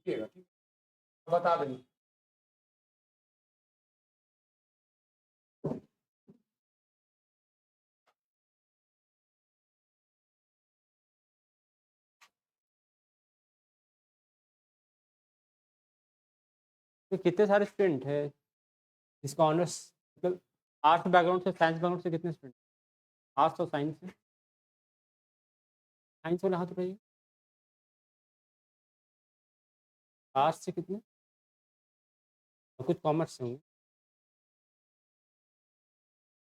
लिखिएगा, ठीक है? बता देंगे। तो कितने सारे स्टूडेंट हैं जिसका ऑनर्स मतलब आर्ट्स बैकग्राउंड से, साइंस बैकग्राउंड से कितने स्टूडेंट? आर्ट्स और साइंस से? साइंस वाले हाथ उठाइए। आर्ट्स से कितने? और कुछ कॉमर्स से होंगे।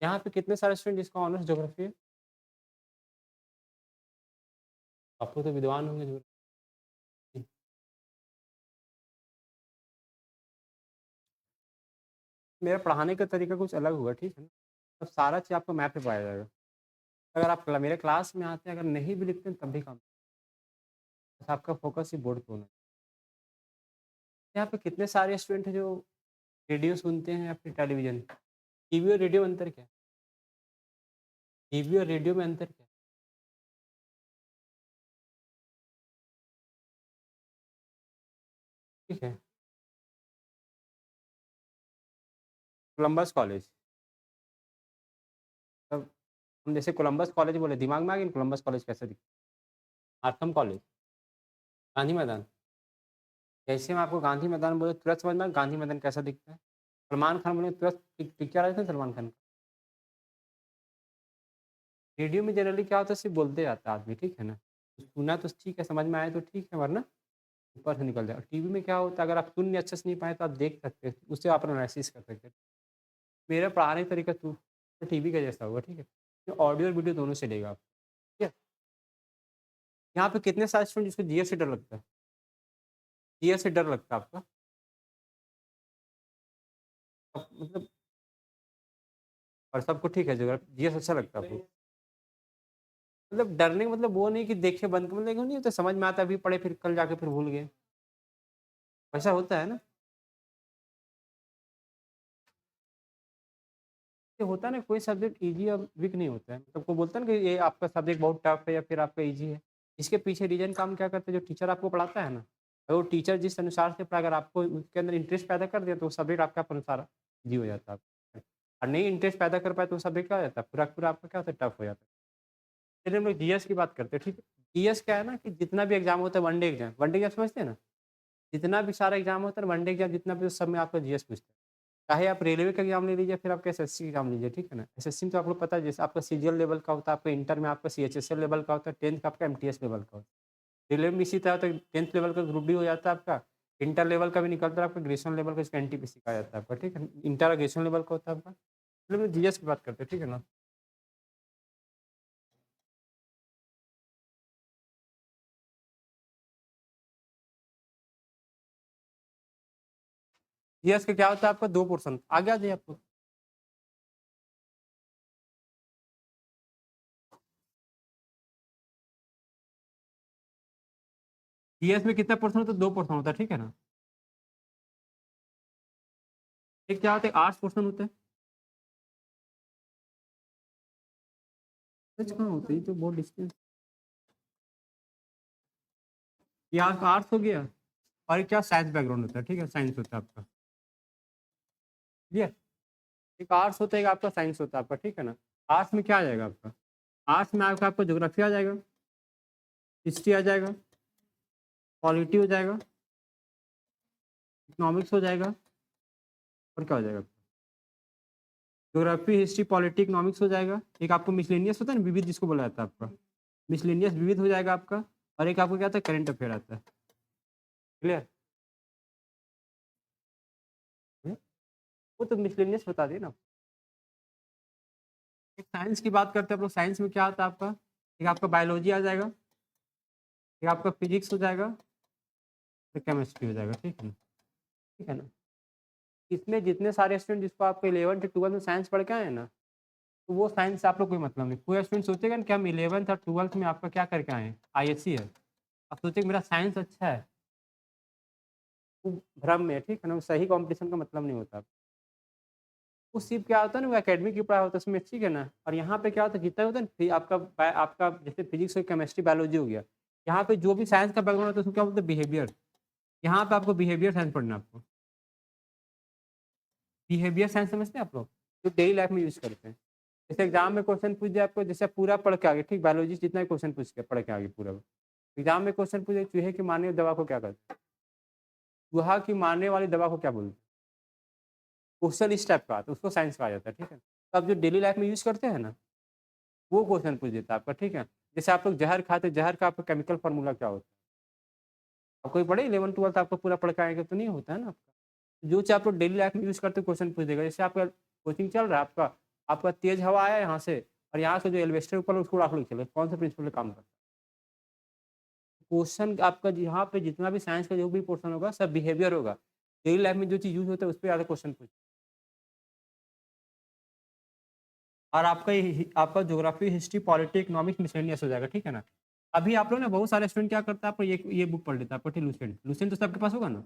यहाँ पे कितने सारे स्टूडेंट जिसका ऑनर्स ज्योग्राफी है? आप लोग तो विद्वान होंगे ज्योग्राफी। मेरा पढ़ाने का तरीका कुछ अलग होगा, ठीक है ना? अब सारा चीज़ आपको मैथ पे पाया जाएगा। अगर आप मेरे क्लास में आते हैं, अगर नहीं भी लिखते हैं तब भी काम, बस आपका फोकस ही बोर्ड पे होना चाहिए। यहाँ पे कितने सारे स्टूडेंट हैं जो रेडियो सुनते हैं या फिर टेलीविज़न? टीवी और रेडियो में अंतर क्या है? टीवी और रेडियो में अंतर क्या है? ठीक है, कोलंबस कॉलेज। तब हम जैसे कोलंबस कॉलेज बोले, दिमाग में आ गया कोलंबस कॉलेज कैसे दिखता है? आर्थम कॉलेज, गांधी मैदान। जैसे हम आपको गांधी मैदान बोले तुरंत समझ में आया गांधी मैदान कैसा दिखता है? सलमान खान बोले तुरंत पिक्चर आया था सलमान खान का। रेडियो में जनरली क्या होता है, सिर्फ बोलते जाता है आदमी, ठीक है ना? सुना तो ठीक है, समझ में आए तो ठीक है, वरना ऊपर से निकल जाए। और टीवी में क्या होता है, अगर आप सुन अच्छे से नहीं पाए तो आप देख सकते हैं, उससे आप एनालिसिस कर सकते हैं। मेरा पढ़ाने का तरीका तो टीवी का जैसा होगा, ठीक है? तो ऑडियो और वीडियो दोनों चलेगा आप, ठीक है? यहाँ पे कितने सारे स्टूडेंट जिसको जीएस से डर लगता है? जीएस से डर लगता है आपका? मतलब और सबको ठीक है, जो जीएस अच्छा लगता है आपको? मतलब डरने का मतलब वो नहीं कि देखे बंद मतलब नहीं होता, समझ में आता है अभी पढ़े फिर कल जाके फिर भूल गए, वैसा होता है ना? ये होता है ना, कोई सब्जेक्ट ईज़ी और वीक नहीं होता है। मतलब कोई बोलता है ना कि ये आपका सब्जेक्ट बहुत टफ है या फिर आपका ईज़ी है। इसके पीछे रीज़न काम क्या करता है, जो टीचर आपको पढ़ाता है ना, अगर वो टीचर जिस अनुसार से पढ़ा, अगर आपको उसके अंदर इंटरेस्ट पैदा कर दिया तो वो सब्जेक्ट आपका अनुसार ईज़ी हो जाता है। और नहीं इंटरेस्ट पैदा कर पाए तो वो सब्जेक्ट क्या हो जाता है, पूरा का पूरा आपका क्या होता है, टफ हो जाता है। चलिए हम लोग जीएस की बात करते हैं, ठीक है? जीएस क्या है ना कि जितना भी एग्ज़ाम होता है वन डे एग्ज़ाम समझते हैं ना? जितना भी सारा एग्ज़ाम होता है ना, वन डे एग्ज़ाम जितना भी उस सब में आपका जीएस पूछते हैं। चाहे आप रेलवे का एग्ज़ाम ले लीजिए, फिर आपका एसएससी का एग्ज़ाम लीजिए, ठीक है ना? एसएससी में तो आपको पता है जैसे आपका सीजीएल लेवल का होता है, आपका इंटर में आपका सीएचएसएल लेवल का होता है, 10th का आपका एमटीएस लेवल का होता है। रेलवे में इसी तरह होता है, 10th लेवल का ग्रुप डी हो जाता है आपका, इंटर लेवल का भी निकलता है आपका, ग्रेजुएशन लेवल का इसका एनटीपीसी कहा जाता है आपका, ठीक है? इंटर और ग्रेजुएशन लेवल का होता है आपका। चलिए हम जीएस की बात करते हैं, ठीक है ना? जीएस का क्या होता है आपका 2 पोर्शन, आगे आ जाइए आपको। जीएस में कितना पोर्शन होता है? 2 पोर्शन होता है, ठीक है ना? एक क्या होता है, 8 पोर्शन होता है। सच कहाँ होता है, ये तो बहुत डिस्टेंस। ये आपका आर्ट्स हो गया और क्या साइंस बैकग्राउंड होता है, ठीक है? साइंस होता है आपका, क्लियर? एक आर्ट्स होता है, एक आपका साइंस होता है आपका, ठीक है ना? आर्ट्स में क्या आ जाएगा आपका? आर्ट्स में आपका ज्योग्राफी आ जाएगा, हिस्ट्री आ जाएगा, पॉलिटी हो जाएगा, इकोनॉमिक्स हो जाएगा, और क्या हो जाएगा? ज्योग्राफी, हिस्ट्री, पॉलिटी, इकोनॉमिक्स हो जाएगा। एक आपको मिसलेनियस होता है ना, विविध जिसको बोला जाता है आपका, मिसलेनियस विविध हो जाएगा आपका। और एक आपको क्या आता है, करंट अफेयर आता है, क्लियर? वो तो मिसलेनियस बता दिए ना। एक साइंस की बात करते हैं आप लोग, साइंस में क्या आता है आपका? एक आपका बायोलॉजी आ जाएगा, एक आपका फिजिक्स हो जाएगा, एक केमिस्ट्री हो जाएगा, ठीक है ना? ठीक है ना? इसमें जितने सारे स्टूडेंट जिसको आपको 11th 12th में साइंस पढ़ के आए हैं ना, तो वो साइंस से आप लोग कोई मतलब नहीं। कोई स्टूडेंट सोचेगा ना कि हम 11th और 12th में आपका क्या करके आए हैं, आईएससी है, आप सोचेंगे मेरा साइंस अच्छा है, वो भ्रम में है, ठीक है ना? वो सही कॉम्पिटिशन का मतलब नहीं होता। वो सिर्फ क्या होता है ना, वो एकेडमिक की पढ़ाई होता है उसमें, ठीक है ना? और यहाँ पे क्या होता है, जितना होता है ना आपका जैसे फिजिक्स हो, केमिस्ट्री, बायोलॉजी हो गया, यहाँ पे जो भी साइंस का बैकग्राउंड होता है उसको क्या बोलते हैं, बिहेवियर। यहाँ पे आपको बिहेवियर साइंस पढ़ना है आपको। बिहेवियर साइंस समझते हैं आप लोग? जो डेली लाइफ में यूज़ करते हैं। जैसे एग्ज़ाम में क्वेश्चन पूछ दिया आपको, जैसे पूरा पढ़ के आ गए, ठीक, बायोलॉजी जितना भी क्वेश्चन पूछ के पढ़ के आ गए पूरा। एग्ज़ाम में क्वेश्चन पूछे चूहे की मारने वाली दवा को क्या कहते हैं? चूहा की मारने वाली दवा को क्या बोलते हैं? क्वेश्चन इस टाइप का आता है, उसको साइंस कहा जाता है, ठीक है? तो आप जो डेली लाइफ में यूज़ करते हैं ना, वो क्वेश्चन पूछ देता है आपका, ठीक है? जैसे आप लोग ज़हर खाते हैं, ज़हर का आपका केमिकल फ़ॉर्मूला क्या होता है? आप कोई पढ़े 11th-12th आपको पूरा पढ़ के आएँगे तो नहीं होता है ना आपका। जो चीज़ आप लोग डेली लाइफ में यूज़ करते हो क्वेश्चन पूछ देगा। जैसे आपका कोचिंग चल रहा है आपका, आपका तेज़ हवा आया यहाँ से और यहाँ से जो एल्वेस्टर ऊपर है उसको आप लोग चले, कौन सा प्रिंसिपल पे काम करता है? क्वेश्चन आपका यहाँ पे जितना भी साइंस का जो भी पोर्शन होगा सब बिहेवियर होगा। डेली लाइफ में जो चीज़ यूज़ होता है उस पे ज़्यादा क्वेश्चन पूछ। और आपका आपका geography, history, polity, economics, miscellaneous हो जाएगा, ठीक है ना? अभी आप लोग ना बहुत सारे स्टूडेंट क्या करता है, आपको ये बुक पढ़ लेता है, आपको लूसेंट। लूसेंट तो सबके पास होगा ना?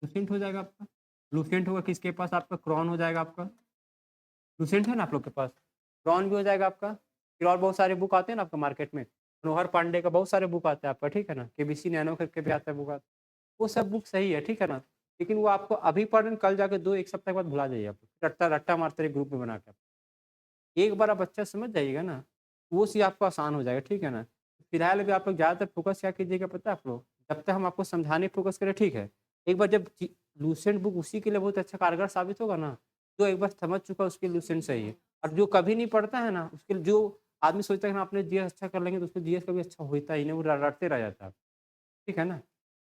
लूसेंट हो जाएगा आपका। लूसेंट होगा किसके पास? आपका क्रॉन हो जाएगा आपका। लूसेंट है ना आप लोग के पास? क्रॉन भी हो जाएगा आपका। फिर और बहुत सारे बुक आते हैं ना आपका मार्केट में। मनोहर पांडे का बहुत सारे बुक आते हैं आपका, ठीक है ना? केबीसी नैनो करके भी आता है बुक वो सब बुक सही है, ठीक है ना? लेकिन वो आपको अभी पढ़ रहे हैं, कल जाके 2-1 सप्ताह के बाद भुला जाइए आप। रट्टा रट्टा मारते रहिए ग्रुप में बना के। एक बार आप अच्छा समझ जाइएगा ना, वो चीज़ आपको आसान हो जाएगा, ठीक है ना? फिलहाल अभी आप लोग ज़्यादातर फ़ोकस क्या कीजिएगा पता है आप लोग? जब तक हम आपको समझाने पे फ़ोकस करें, ठीक है। एक बार जब लूसेंट बुक उसी के लिए बहुत अच्छा कारगर साबित होगा ना, जो एक बार समझ चुका है उसके लिए लूसेंट सही है। और जो कभी नहीं पढ़ता है ना, उसके लिए जो आदमी सोचता है कि हम अपने जीएस अच्छा कर लेंगे तो उसको जीएस कभी अच्छा होता ही नहीं, वो रटते रह जाता है, ठीक है ना?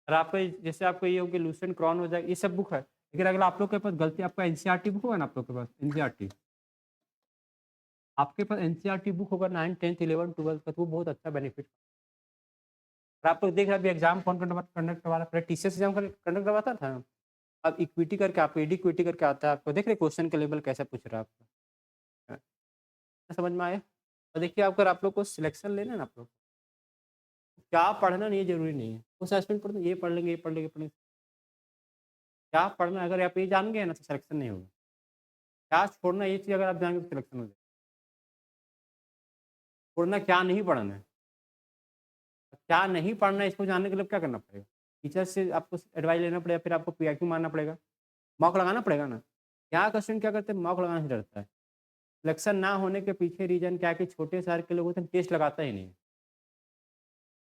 और आपका जैसे आपको ये हो कि लूसेंट, क्रॉन हो जाए, ये सब बुक है। लेकिन अगर आप लोग के पास गलती आपका एनसीईआरटी बुक होगा ना आप लोग के पास एनसीईआरटी, आपके पास एनसीईआरटी बुक होगा 9th, 10th, 11th, 12th का, तो वो बहुत अच्छा बेनिफिट। और आप लोग देख रहे हैं अभी एग्जाम कौन कंडक्ट करवा रहा है? पहले टीसीएस एग्जाम कंडक्ट करवाता था। अब इक्विटी करके आपको ईडी इक्विटी करके आता है आपको। देख रहे क्वेश्चन का लेवल कैसा पूछ रहा है आपका। समझ में आया? और देखिए अगर आप लोग को सिलेक्शन लेना है ना आप लोग, क्या पढ़ना नहीं जरूरी नहीं है। उस एस्पिरेंट पढ़ना ये पढ़ लेंगे, ये पढ़ लेंगे, पढ़ लेंगे। क्या पढ़ना है, अगर आप ये जान गए ना तो सिलेक्शन नहीं होगा। क्या छोड़ना ये चीज़ अगर आप जान गए तो सिलेक्शन हो जाएगा। छोड़ना क्या नहीं पढ़ना है। क्या नहीं पढ़ना है इसको जानने के लिए क्या करना पड़ेगा? टीचर से आपको एडवाइस लेना पड़ेगा, फिर आपको पीआईक्यू मारना पड़ेगा, मॉक लगाना पड़ेगा ना। यहाँ का स्टूडेंट क्या करते हैं, मॉक लगाने से डरता है। सिलेक्शन ना होने के पीछे रीज़न क्या है कि छोटे शहर के लोग होते हैं टेस्ट लगाता ही नहीं है।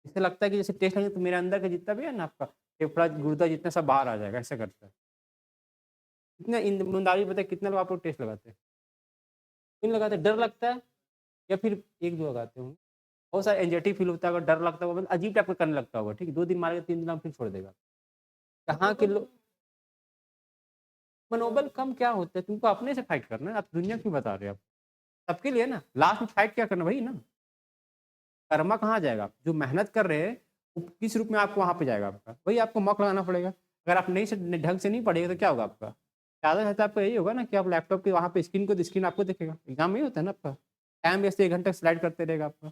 इसे लगता है कि जैसे टेस्ट लगेगा तो मेरे अंदर का जितना भी है ना आपका फेफड़ा, गुर्दा जितना सब बाहर आ जाएगा, ऐसा करता है। इतना ईमानदारी बताइए कितने लोग आप लोग टेस्ट लगाते हैं? क्यों लगाते हैं? डर लगता है या फिर 1-2 लगाते होंगे। बहुत सारा एंग्जायटी फील होता है, अगर डर लगता होगा मतलब अजीब टाइप का करने लगता होगा, ठीक है? 2 दिन मारेगा, 3 दिन आप फिर छोड़ देगा। यहाँ के लोग मनोबल कम क्या होता है? तुमको अपने से फाइट करना है, आप दुनिया क्यों बता रहे हो आप? सबके लिए ना, लास्ट में फाइट क्या करना वही ना। कर्मा कहाँ जाएगा? जो मेहनत कर रहे हैं, वो किस रूप में आपको वहाँ पे जाएगा आपका? वही आपको मौक लगाना पड़ेगा। अगर आप नहीं से ढंग से नहीं पढ़िएगा तो क्या होगा आपका? ज़्यादा से ज़्यादा आपका यही होगा ना कि आप लैपटॉप के वहाँ पे स्क्रीन को स्क्रीन आपको दिखेगा। एग्ज़ाम में यही होता है ना आपका। टाइम वेस्ट 1 घंटा स्लाइड करते रहेगा आपका।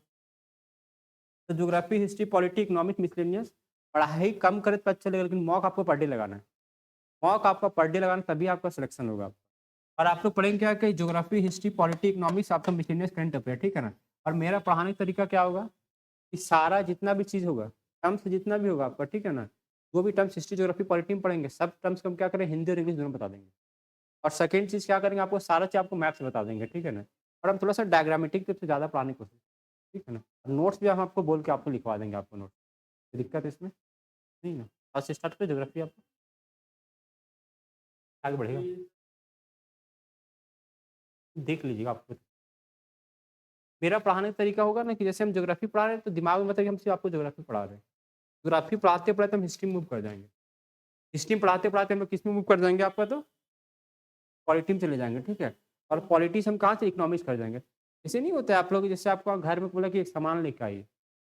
तो geography, history, polity, economics, miscellaneous पढ़ाई कम करे तो अच्छा लगेगा, लेकिन मॉक आपको पर डे लगाना है। मॉक आपका पर डे लगाना तभी आपका सिलेक्शन होगा। और आप लोग पढ़ेंगे क्या कि ज्योग्राफी, हिस्ट्री, पॉलिटी, इकोनॉमिक्स आपका मिसलेनियस करंट अफेयर, ठीक है ना? और मेरा पढ़ाने का तरीका क्या होगा कि सारा जितना भी चीज़ होगा, टर्म्स जितना भी होगा आपका, ठीक है ना? जो भी टर्म्स हिस्ट्री, ज्योग्राफी, पॉलिटी में पढ़ेंगे, सब टर्म्स को हम क्या करें हिंदी और इंग्लिश दोनों बता देंगे। और सेकंड चीज़ क्या करेंगे आपको सारा चीज़ आपको मैथ से बता देंगे, ठीक है ना? और हम थोड़ा-सा डायग्रामेटिक टाइप से ज़्यादा पढ़ाने की कोशिश, ठीक है ना? नोट्स भी हम आपको बोल के आपको लिखवा देंगे आपको नोट्स। कोई दिक्कत है इसमें? नहीं ना? आज से स्टार्ट करें ज्योग्राफी आप आगे बढ़ेगा। देख लीजिएगा आपको। मेरा पढ़ाने का तरीका होगा ना कि जैसे हम ज्योग्राफी पढ़ा रहे हैं तो दिमाग में मतलब कि हम सिर्फ आपको ज्योग्राफी पढ़ा रहे हैं। ज्योग्राफी पढ़ाते-पढ़ाते हम हिस्ट्री में मूव कर जाएँगे। हिस्ट्री में पढ़ाते-पढ़ाते हम लोग किस में मूव कर जाएँगे आपका तो? पॉलिटी में चले जाएँगे, ठीक है? और पॉलिटी से हम कहाँ से इकोनॉमिक्स कर जाएँगे। ऐसे नहीं होता है आप लोग जैसे आपको घर में बोला कि एक सामान लेके आइए।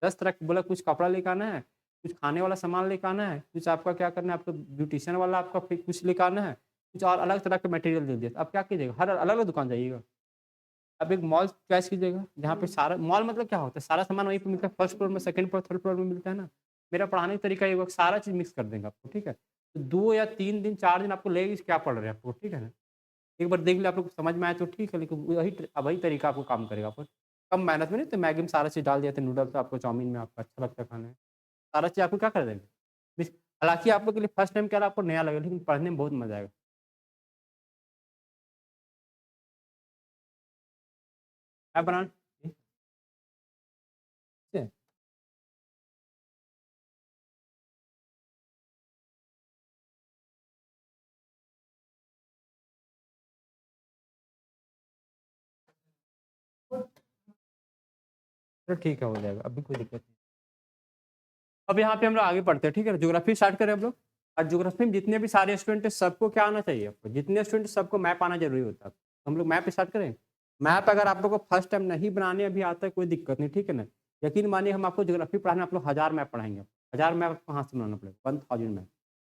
10 तरह का बोला कुछ कपड़ा लेके आना है, कुछ खाने वाला सामान लेके आना है, कुछ आपका क्या करना है आपको ब्यूटीशियन वाला आपका फिर कुछ लेके आना है, कुछ और अलग तरह का मटेरियल दे दिया। अब क्या कीजिएगा? हर अलग-अलग दुकान जाइएगा। अब एक मॉल चॉइस कीजिएगा, जहाँ पे सारा मॉल मतलब क्या होता है? सारा सामान वहीं पे मिलता है, फर्स्ट फ्लोर में, सेकंड फ्लोर, थर्ड फ्लोर में मिलता है ना। मेरा पढ़ाने का तरीका ये होगा सारा चीज़ मिक्स कर देंगे आपको, ठीक है? तो 2 या 3 दिन, 4 दिन आपको लगेगा कि क्या पढ़ रहे हैं आपको, ठीक है ना? एक बार देख लिया आप लोग को समझ में आया तो ठीक है, लेकिन वही तरीका आपको काम करेगा आपको। कम मेहनत में नहीं तो मैगी में सारा चीज़ डाल दिया तो नूडल्स आपको चाउमीन में आपको अच्छा लगता है खाने में। सारा चीज़ आपको क्या कर देंगे? मिक्स हालाँकि आप लोग के लिए फर्स्ट टाइम क्या आपको नया लगेगा, लेकिन पढ़ने में बहुत मज़ा आएगा। क्या बनाना ठीक है? चलो ठीक है, हो जाएगा, अभी कोई दिक्कत नहीं। अब यहाँ पे हम लोग आगे पढ़ते हैं, ठीक है? ज्योग्राफी स्टार्ट करें हम लोग। और ज्योग्राफी में जितने भी सारे स्टूडेंट हैं, सबको क्या आना चाहिए आपको? जितने स्टूडेंट सबको मैप आना ज़रूरी होता है। हम लोग मैप स्टार्ट करें? मैप अगर आप लोग को फर्स्ट टाइम नहीं बनाने अभी आता है, कोई दिक्कत नहीं, ठीक है ना? यकीन मानिए हम आपको ज्योग्राफी पढ़ाने आप लोग 1000 मैप पढ़ाएँगे। 1000 मैप कहाँ से बनाना पड़ेगा? 1000 मैप।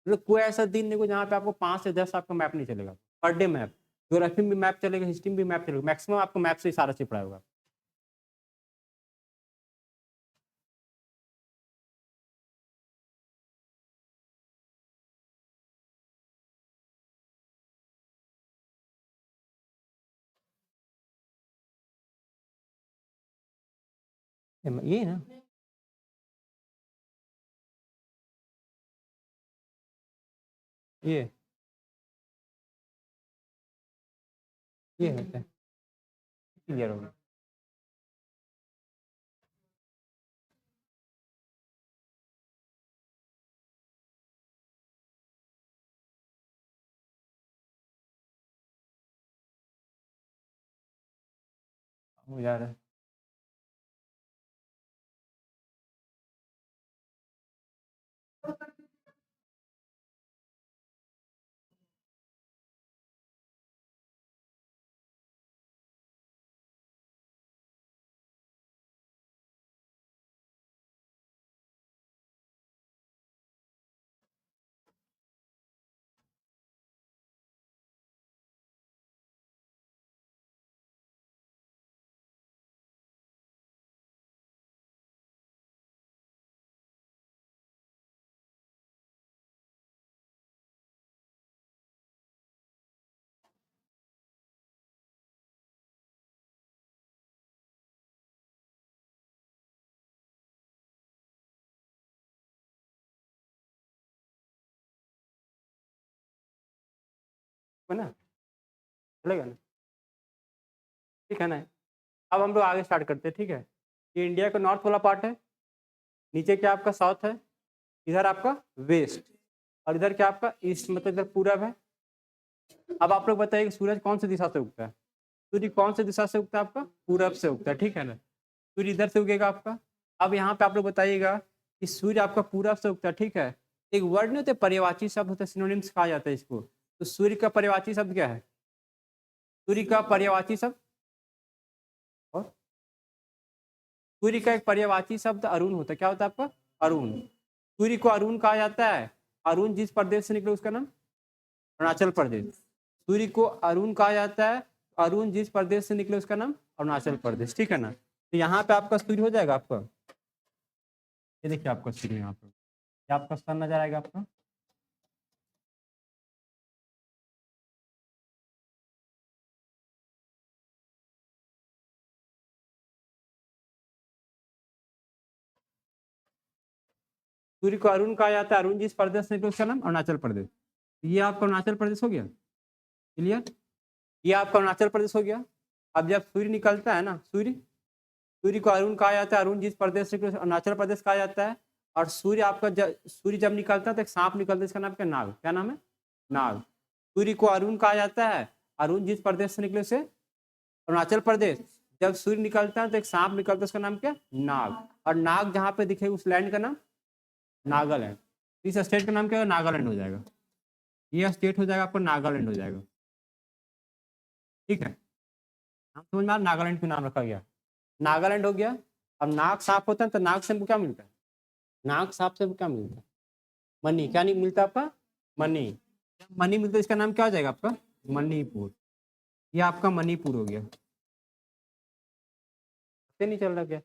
मतलब कोई ऐसा दिन नहीं होगा जहाँ पे आपको 5 से 10 आपका मैप नहीं चलेगा। Per day map. ज्योग्राफी में भी मैप चलेगा, हिस्ट्री में भी मैप चलेगा। मैक्सिमम आपको मैप से ही सारा चीज़ पढ़ाया होगा। ये ना? ये ये होता है। क्लियर हो गया। हो जा रहा है। है ना? चलेगा ना? ठीक है ना? अब हम लोग आगे स्टार्ट करते हैं, ठीक है? ये इंडिया का नॉर्थ वाला पार्ट है, नीचे क्या आपका साउथ है, इधर आपका वेस्ट और इधर क्या आपका ईस्ट मतलब इधर पूरब है। अब आप लोग बताइए कि सूरज कौन सी दिशा से उगता है? सूर्य कौन सी दिशा से उगता है आपका? पूरब से उगता है, ठीक है ना? सूर्य इधर से उगेगा आपका। अब यहाँ पे आप लोग बताइएगा कि सूर्य आपका पूरब से उगता है, ठीक है? एक वर्ड नहीं होते पर्यायवाची शब्द होते हैं, सिनोनिम्स कहा जाता है इसको। तो सूर्य का पर्यायवाची शब्द क्या है? सूर्य का पर्यायवाची शब्द और सूर्य का एक पर्यायवाची शब्द अरुण होता है। क्या होता है आपका? अरुण। सूर्य को अरुण कहा जाता है। अरुण जिस प्रदेश से निकले उसका नाम अरुणाचल प्रदेश। सूर्य को अरुण कहा जाता है। अरुण जिस प्रदेश से निकले उसका नाम अरुणाचल प्रदेश, ठीक है ना? तो यहाँ पे आपका सूर्य हो जाएगा आपका। ये देखिए आपका सूर्य यहाँ पे, ये आपका सन नजर आएगा आपका। सूर्य को अरुण कहा जाता है। अरुण जिस प्रदेश से निकले उसका नाम अरुणाचल प्रदेश। ये आपका अरुणाचल प्रदेश हो गया। क्लियर? ये आपका अरुणाचल प्रदेश हो गया। अब जब सूर्य निकलता है ना, सूर्य सूर्य को अरुण कहा जाता है। अरुण जिस प्रदेश से अरुणाचल प्रदेश कहा जाता है। और सूर्य आपका सूर्य जब निकलता है तो एक सांप निकलता है, इसका नाम क्या? नाग। क्या नाम है? नाग। सूर्य को अरुण कहा जाता है। अरुण जिस प्रदेश से निकले उसे अरुणाचल प्रदेश। जब सूर्य निकलता है तो एक सांप निकलता है, उसका नाम क्या? नाग। और नाग जहाँ पे दिखे उस लैंड का नाम नागालैंड। इस स्टेट का नाम क्या होगा? नागालैंड हो जाएगा। ये स्टेट हो जाएगा आपको नागालैंड हो जाएगा, ठीक है? नाम समझ में आ रहा है? नागालैंड क्यों नाम रखा गया? नागालैंड हो गया। अब नाग सांप होता है तो नाग से हमको क्या मिलता है? नाग सांप से हमको क्या मिलता है? मनी। क्या नहीं मिलता आपका? मनी। जब मनी मिलता है इसका नाम क्या हो जाएगा आपका? मणिपुर। ये आपका मणिपुर हो गया। पता नहीं चल रहा क्या?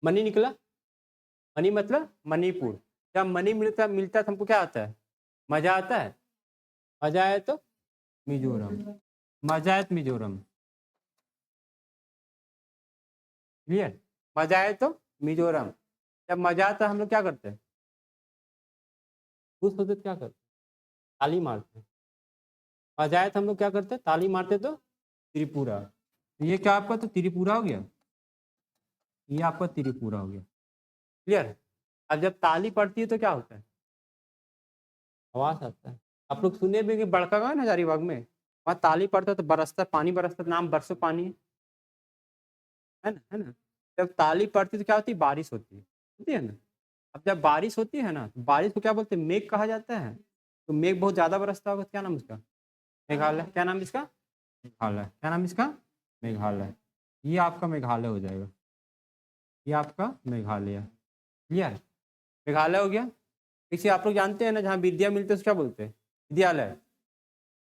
मनी निकला। मनी मतलब मणिपुर। जब मनी मिलता मिलता है तो हमको क्या आता है? मजा आता है। मजा आए तो मिजोरम। मजा आए तो मिजोरम। क्लियर? मजा आए तो मिजोरम। जब मजा आता है हम लोग क्या करते हैं? खुश होते तो क्या करते? ताली मारते हैं। बजाए तो हम लोग क्या करते हैं? ताली मारते तो त्रिपुरा। तो ये क्या आपका तो त्रिपुरा हो गया? ये आपका त्रिपुरा हो गया। क्लियर? अब जब ताली पड़ती है तो क्या होता है? आवाज़ आता है। आप लोग सुने भी कि बड़का गाँव है ना हजारीबाग में, वहाँ ताली पड़ता है तो बरसता है, पानी बरसता है, नाम बरसो पानी है ना? है ना? जब ताली पड़ती है तो क्या होती है? बारिश होती है ना? अब जब बारिश होती है ना, तो बारिश को क्या बोलते हैं? मेघ कहा जाता है। तो मेघ बहुत ज़्यादा बरसता होगा तो क्या नाम है उसका? मेघालय। क्या नाम है इसका? मेघालय। क्या नाम है इसका? मेघालय। ये आपका मेघालय हो जाएगा। ये आपका मेघालय। क्लियर? मेघालय हो गया। इसे आप लोग जानते हैं ना, जहाँ विद्या मिलती है उसको क्या बोलते हैं? विद्यालय।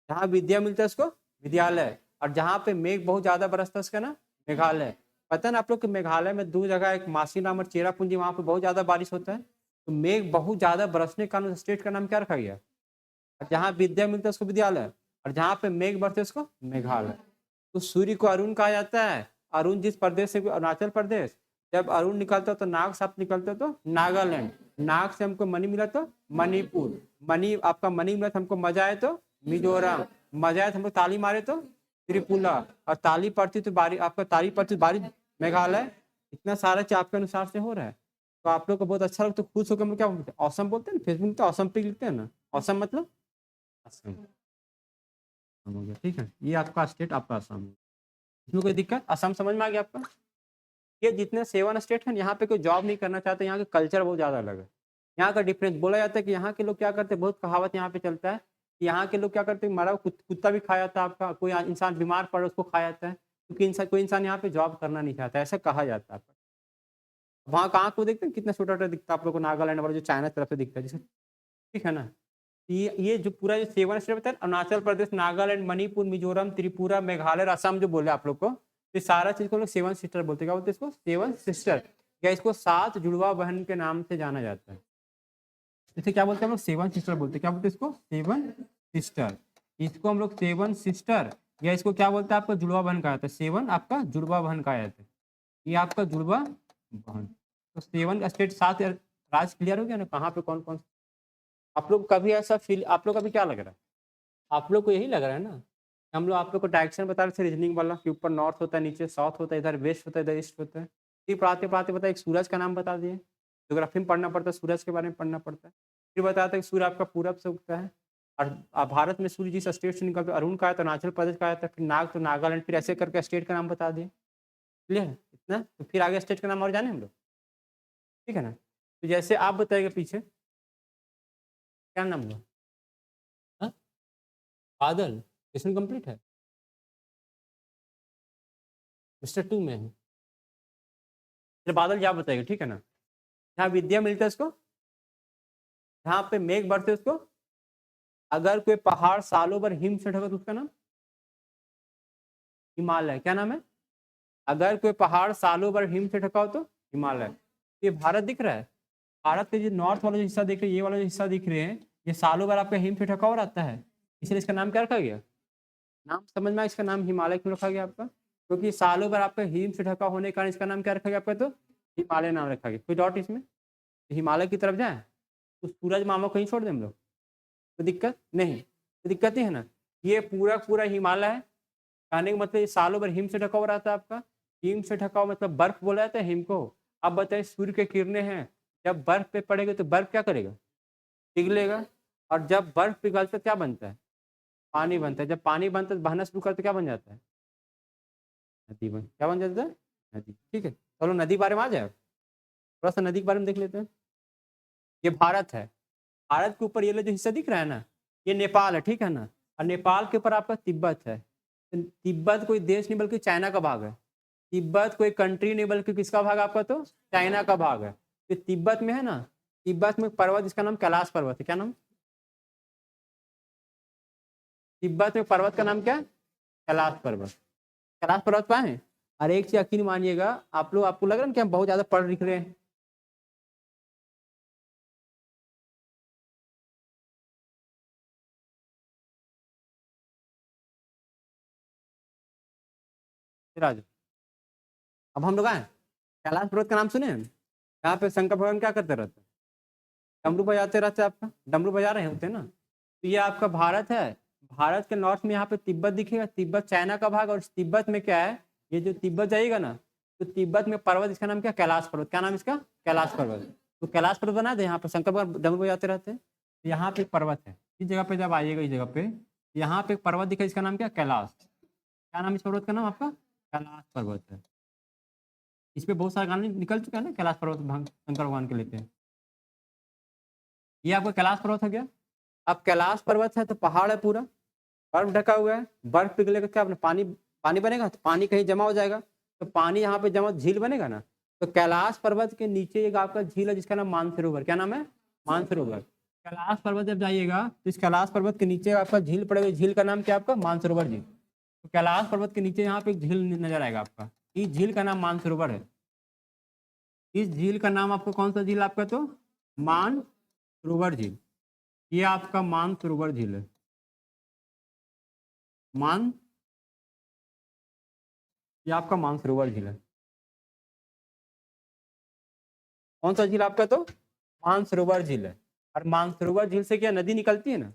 जहाँ विद्या मिलता है उसको विद्यालय, और जहाँ पे मेघ बहुत ज्यादा बरसता है उसका ना मेघालय। पता है ना आप लोग कि मेघालय में दो जगह, एक मासी नाम और चेरापूंजी, वहाँ पे बहुत ज्यादा बारिश होता है। तो मेघ बहुत ज्यादा बरसने के कारण स्टेट का नाम क्या रखा गया? और जहाँ विद्या मिलता है उसको विद्यालय, और जहाँ पे मेघ बरसते उसको मेघालय। तो सूर्य को अरुण कहा जाता है। अरुण जिस प्रदेश से, अरुणाचल प्रदेश। जब अरुण निकलता है तो नाग शब्द निकलता है तो नागालैंड। नाग से हमको मणि मिला तो मणिपुर। मणि आपका मणि मिला तो हमको मजा आए तो मिजोरम। मजा आए तो हमको ताली मारे तो त्रिपुरा। और ताली पड़ती तो बारी आपका ताली पड़ती तो बारिश मेघालय। इतना सारा चीज आपके अनुसार से हो रहा है। तो आप लोग को बहुत अच्छा लगता है, तो खुश होकर हम लोग क्या बोलते हैं? औसम बोलते हैं ना, फेसबुक में तो औसम पे लिखते हैं ना। औसम मतलब असम। हो गया, ठीक है। ये आपका स्टेट आपका असम है। इसमें कोई दिक्कत? असम समझ में आ गया आपका? ये जितने 7 स्टेट हैं, यहाँ पे कोई जॉब नहीं करना चाहते, यहाँ का कल्चर बहुत ज़्यादा अलग है। यहाँ का डिफरेंस बोला जाता है कि यहाँ के लोग क्या करते हैं, बहुत कहावत यहाँ पे चलता है कि यहाँ के लोग क्या करते हैं, मरा हुआ कुत्ता भी खाया जाता है आपका, कोई इंसान बीमार पड़े उसको खाया जाता है, क्योंकि इंसान कोई इंसान यहाँ पे जॉब करना नहीं चाहता, ऐसा कहा जाता है। वहाँ का आँख को देखते हैं कितना छोटा-छोटा दिखता है आप लोग को, नागालैंड वाला जो चाइना तरफ से दिखता है जिसे, ठीक है ना? ये जो पूरा जो 7 स्टेट बताया, अरुणाचल प्रदेश, नागालैंड, मणिपुर, मिजोरम, त्रिपुरा, मेघालय और असम जो बोले आप लोग को, ये सारा चीज़ को लोग 7 सिस्टर बोलते हैं। क्या बोलते हैं इसको? 7 सिस्टर, या इसको 7 जुड़वा बहन के नाम से जाना जाता है। इसे क्या बोलते हैं हम लोग? 7 सिस्टर बोलते हैं। क्या बोलते हैं इसको? 7 सिस्टर। इसको हम लोग 7 सिस्टर, या इसको क्या बोलते हैं? आपका जुड़वा बहन कहा जाता है। 7 आपका जुड़वा बहन कहा जाता है। ये आपका जुड़वा बहन। तो 7 स्टेट, 7 राज्य क्लियर हो गया ना, कहाँ पे कौन-कौन। आप लोग कभी ऐसा फील, आप लोग को अभी क्या लग रहा है? आप लोग को यही लग रहा है ना? हम लोग आप लोग को डायरेक्शन बता रहे थे रीजनिंग वाला, कि ऊपर नॉर्थ होता है, नीचे साउथ होता है, इधर वेस्ट होता है, इधर ईस्ट होता है। फिर पढ़ाते-पढ़ाते पता है एक सूरज का नाम बता दिए। ज्योग्राफी में पढ़ना पड़ता है, सूरज के बारे में पढ़ना पड़ता है। फिर बताया था कि सूर्य आपका पूरब से उगता है, और भारत में सूर्य जिस स्टेट से निकलता है, अरुण कहा तो अरुणाचल प्रदेश कहा जाता है, फिर नाग तो नागालैंड, फिर ऐसे करके स्टेट का नाम बता दिए। क्लियर है इतना? तो फिर आगे स्टेट का नाम और जाने हम लोग, ठीक है ना? तो जैसे आप बताइएगा पीछे, क्या नाम हुआ? हाँ? बादल। मिशन कंप्लीट है? मिस्टर 2 में है। फिर बादल क्या बताएगा, ठीक है ना? जहाँ विद्या मिलता है उसको, जहाँ पे मेघ बरसे उसको, अगर कोई पहाड़ सालों भर हिम से ढका तो उसका नाम हिमालय। क्या नाम है? अगर कोई पहाड़ सालों भर हिम से ढका हो तो हिमालय। ये भारत दिख रहा है। भारत के जो नॉर्थ वाला जो हिस्सा दिख रहे हैं, ये वाला जो हिस्सा दिख रहे हैं, ये सालों भर आपका हिम से ढका हुआ रहता है, इसलिए इसका नाम क्या रखा गया? नाम समझ में आया इसका नाम हिमालय क्यों रखा गया आपका? क्योंकि सालों भर आपका हिम से ढका होने के कारण इसका नाम क्या रखा गया आपका? तो हिमालय नाम रखा गया। कोई डाउट इसमें? हिमालय की तरफ जाए तो सूरज मामा कहीं छोड़ दें हम लोग, तो दिक्कत नहीं, तो दिक्कत नहीं है ना? ये पूरा पूरा हिमालय है। कहने का मतलब ये सालों भर हिम से ढका हुआ रहता है आपका। हिम से ढका हुआ मतलब बर्फ बोला जाता है हिम को। अब बताइए सूर्य की किरणें हैं, जब बर्फ पे पड़ेगा तो बर्फ क्या करेगा? पिघलेगा। और जब बर्फ पिघलता है क्या बनता है? पानी बनता है। जब पानी बनता है तो बहना शुरू करता है, क्या बन जाता है? नदी बन, क्या बन जाता है? नदी। ठीक है, चलो नदी के बारे में आ जाए, थोड़ा सा नदी के बारे में देख लेते हैं। ये भारत है। भारत के ऊपर ये जो हिस्सा दिख रहा है ना, ये नेपाल है, ठीक है ना? और नेपाल के ऊपर आपका तिब्बत है। तो तिब्बत कोई देश नहीं बल्कि चाइना का भाग है। तिब्बत कोई कंट्री नहीं बल्कि किसका भाग आपका? तो चाइना का भाग है। तो तिब्बत में है ना, तिब्बत में पर्वत जिसका नाम कैलाश पर्वत है। क्या नाम? तिब्बत में पर्वत का नाम क्या है? कैलाश पर्वत। कैलाश पर्वत पे आए हैं? और एक चीज यकीन मानिएगा, आप लोग, आपको लग रहा है ना कि हम बहुत ज्यादा पढ़ लिख रहे हैं? सिराज, अब हम लोग आए कैलाश पर्वत का नाम सुने हैं? यहाँ पे शंकर भगवान क्या करते रहते हैं? डमरू बजाते रहते हैं आपका, डमरू बजा रहे होते हैं ना। तो ये आपका भारत है, भारत के नॉर्थ में यहाँ पे तिब्बत दिखेगा, तिब्बत चाइना का भाग, और तिब्बत में क्या है, ये जो तिब्बत जाइएगा ना, तो तिब्बत में पर्वत, इसका नाम क्या, कैलाश पर्वत। क्या नाम इसका, कैलाश पर्वत। तो कैलाश पर्वत बना दे, यहाँ पे शंकर भगवान डमरू बजाते रहते हैं। यहाँ पे एक पर्वत है, इस जगह पे जब आइएगा, इस जगह पे यहाँ पे एक पर्वत दिखा, इसका नाम क्या, कैलाश। क्या नाम इस पर्वत का नाम आपका, कैलाश पर्वत है। इस पे बहुत सारे गाने निकल चुके हैं ना, कैलाश पर्वत शंकर भगवान के लेते हैं। ये आपका कैलाश पर्वत हो गया। अब कैलाश पर्वत है तो पहाड़ है पूरा, बर्फ ढका हुआ है, बर्फ पिघलेगा क्या अपने पानी, पानी बनेगा, तो पानी कहीं जमा हो जाएगा, तो पानी यहाँ पे जमा, झील बनेगा ना। तो कैलाश पर्वत के नीचे एक आपका झील है जिसका नाम मानसरोवर। क्या नाम है, मानसरोवर। कैलाश पर्वत जब जाइएगा तो इस कैलाश पर्वत के नीचे आपका झील पड़ेगा, झील का नाम क्या आपका, मानसरोवर झील। तो कैलाश पर्वत के नीचे यहाँ पे एक झील नजर आएगा आपका, इस झील का नाम मानसरोवर है। इस झील का नाम आपका कौन सा झील आपका, तो मानसरोवर झील। ये आपका मानसरोवर झील है, ये आपका मानसरोवर झील है। कौन सा झील आपका, तो मानसरोवर झील है। और मानसरोवर झील से क्या नदी निकलती है ना,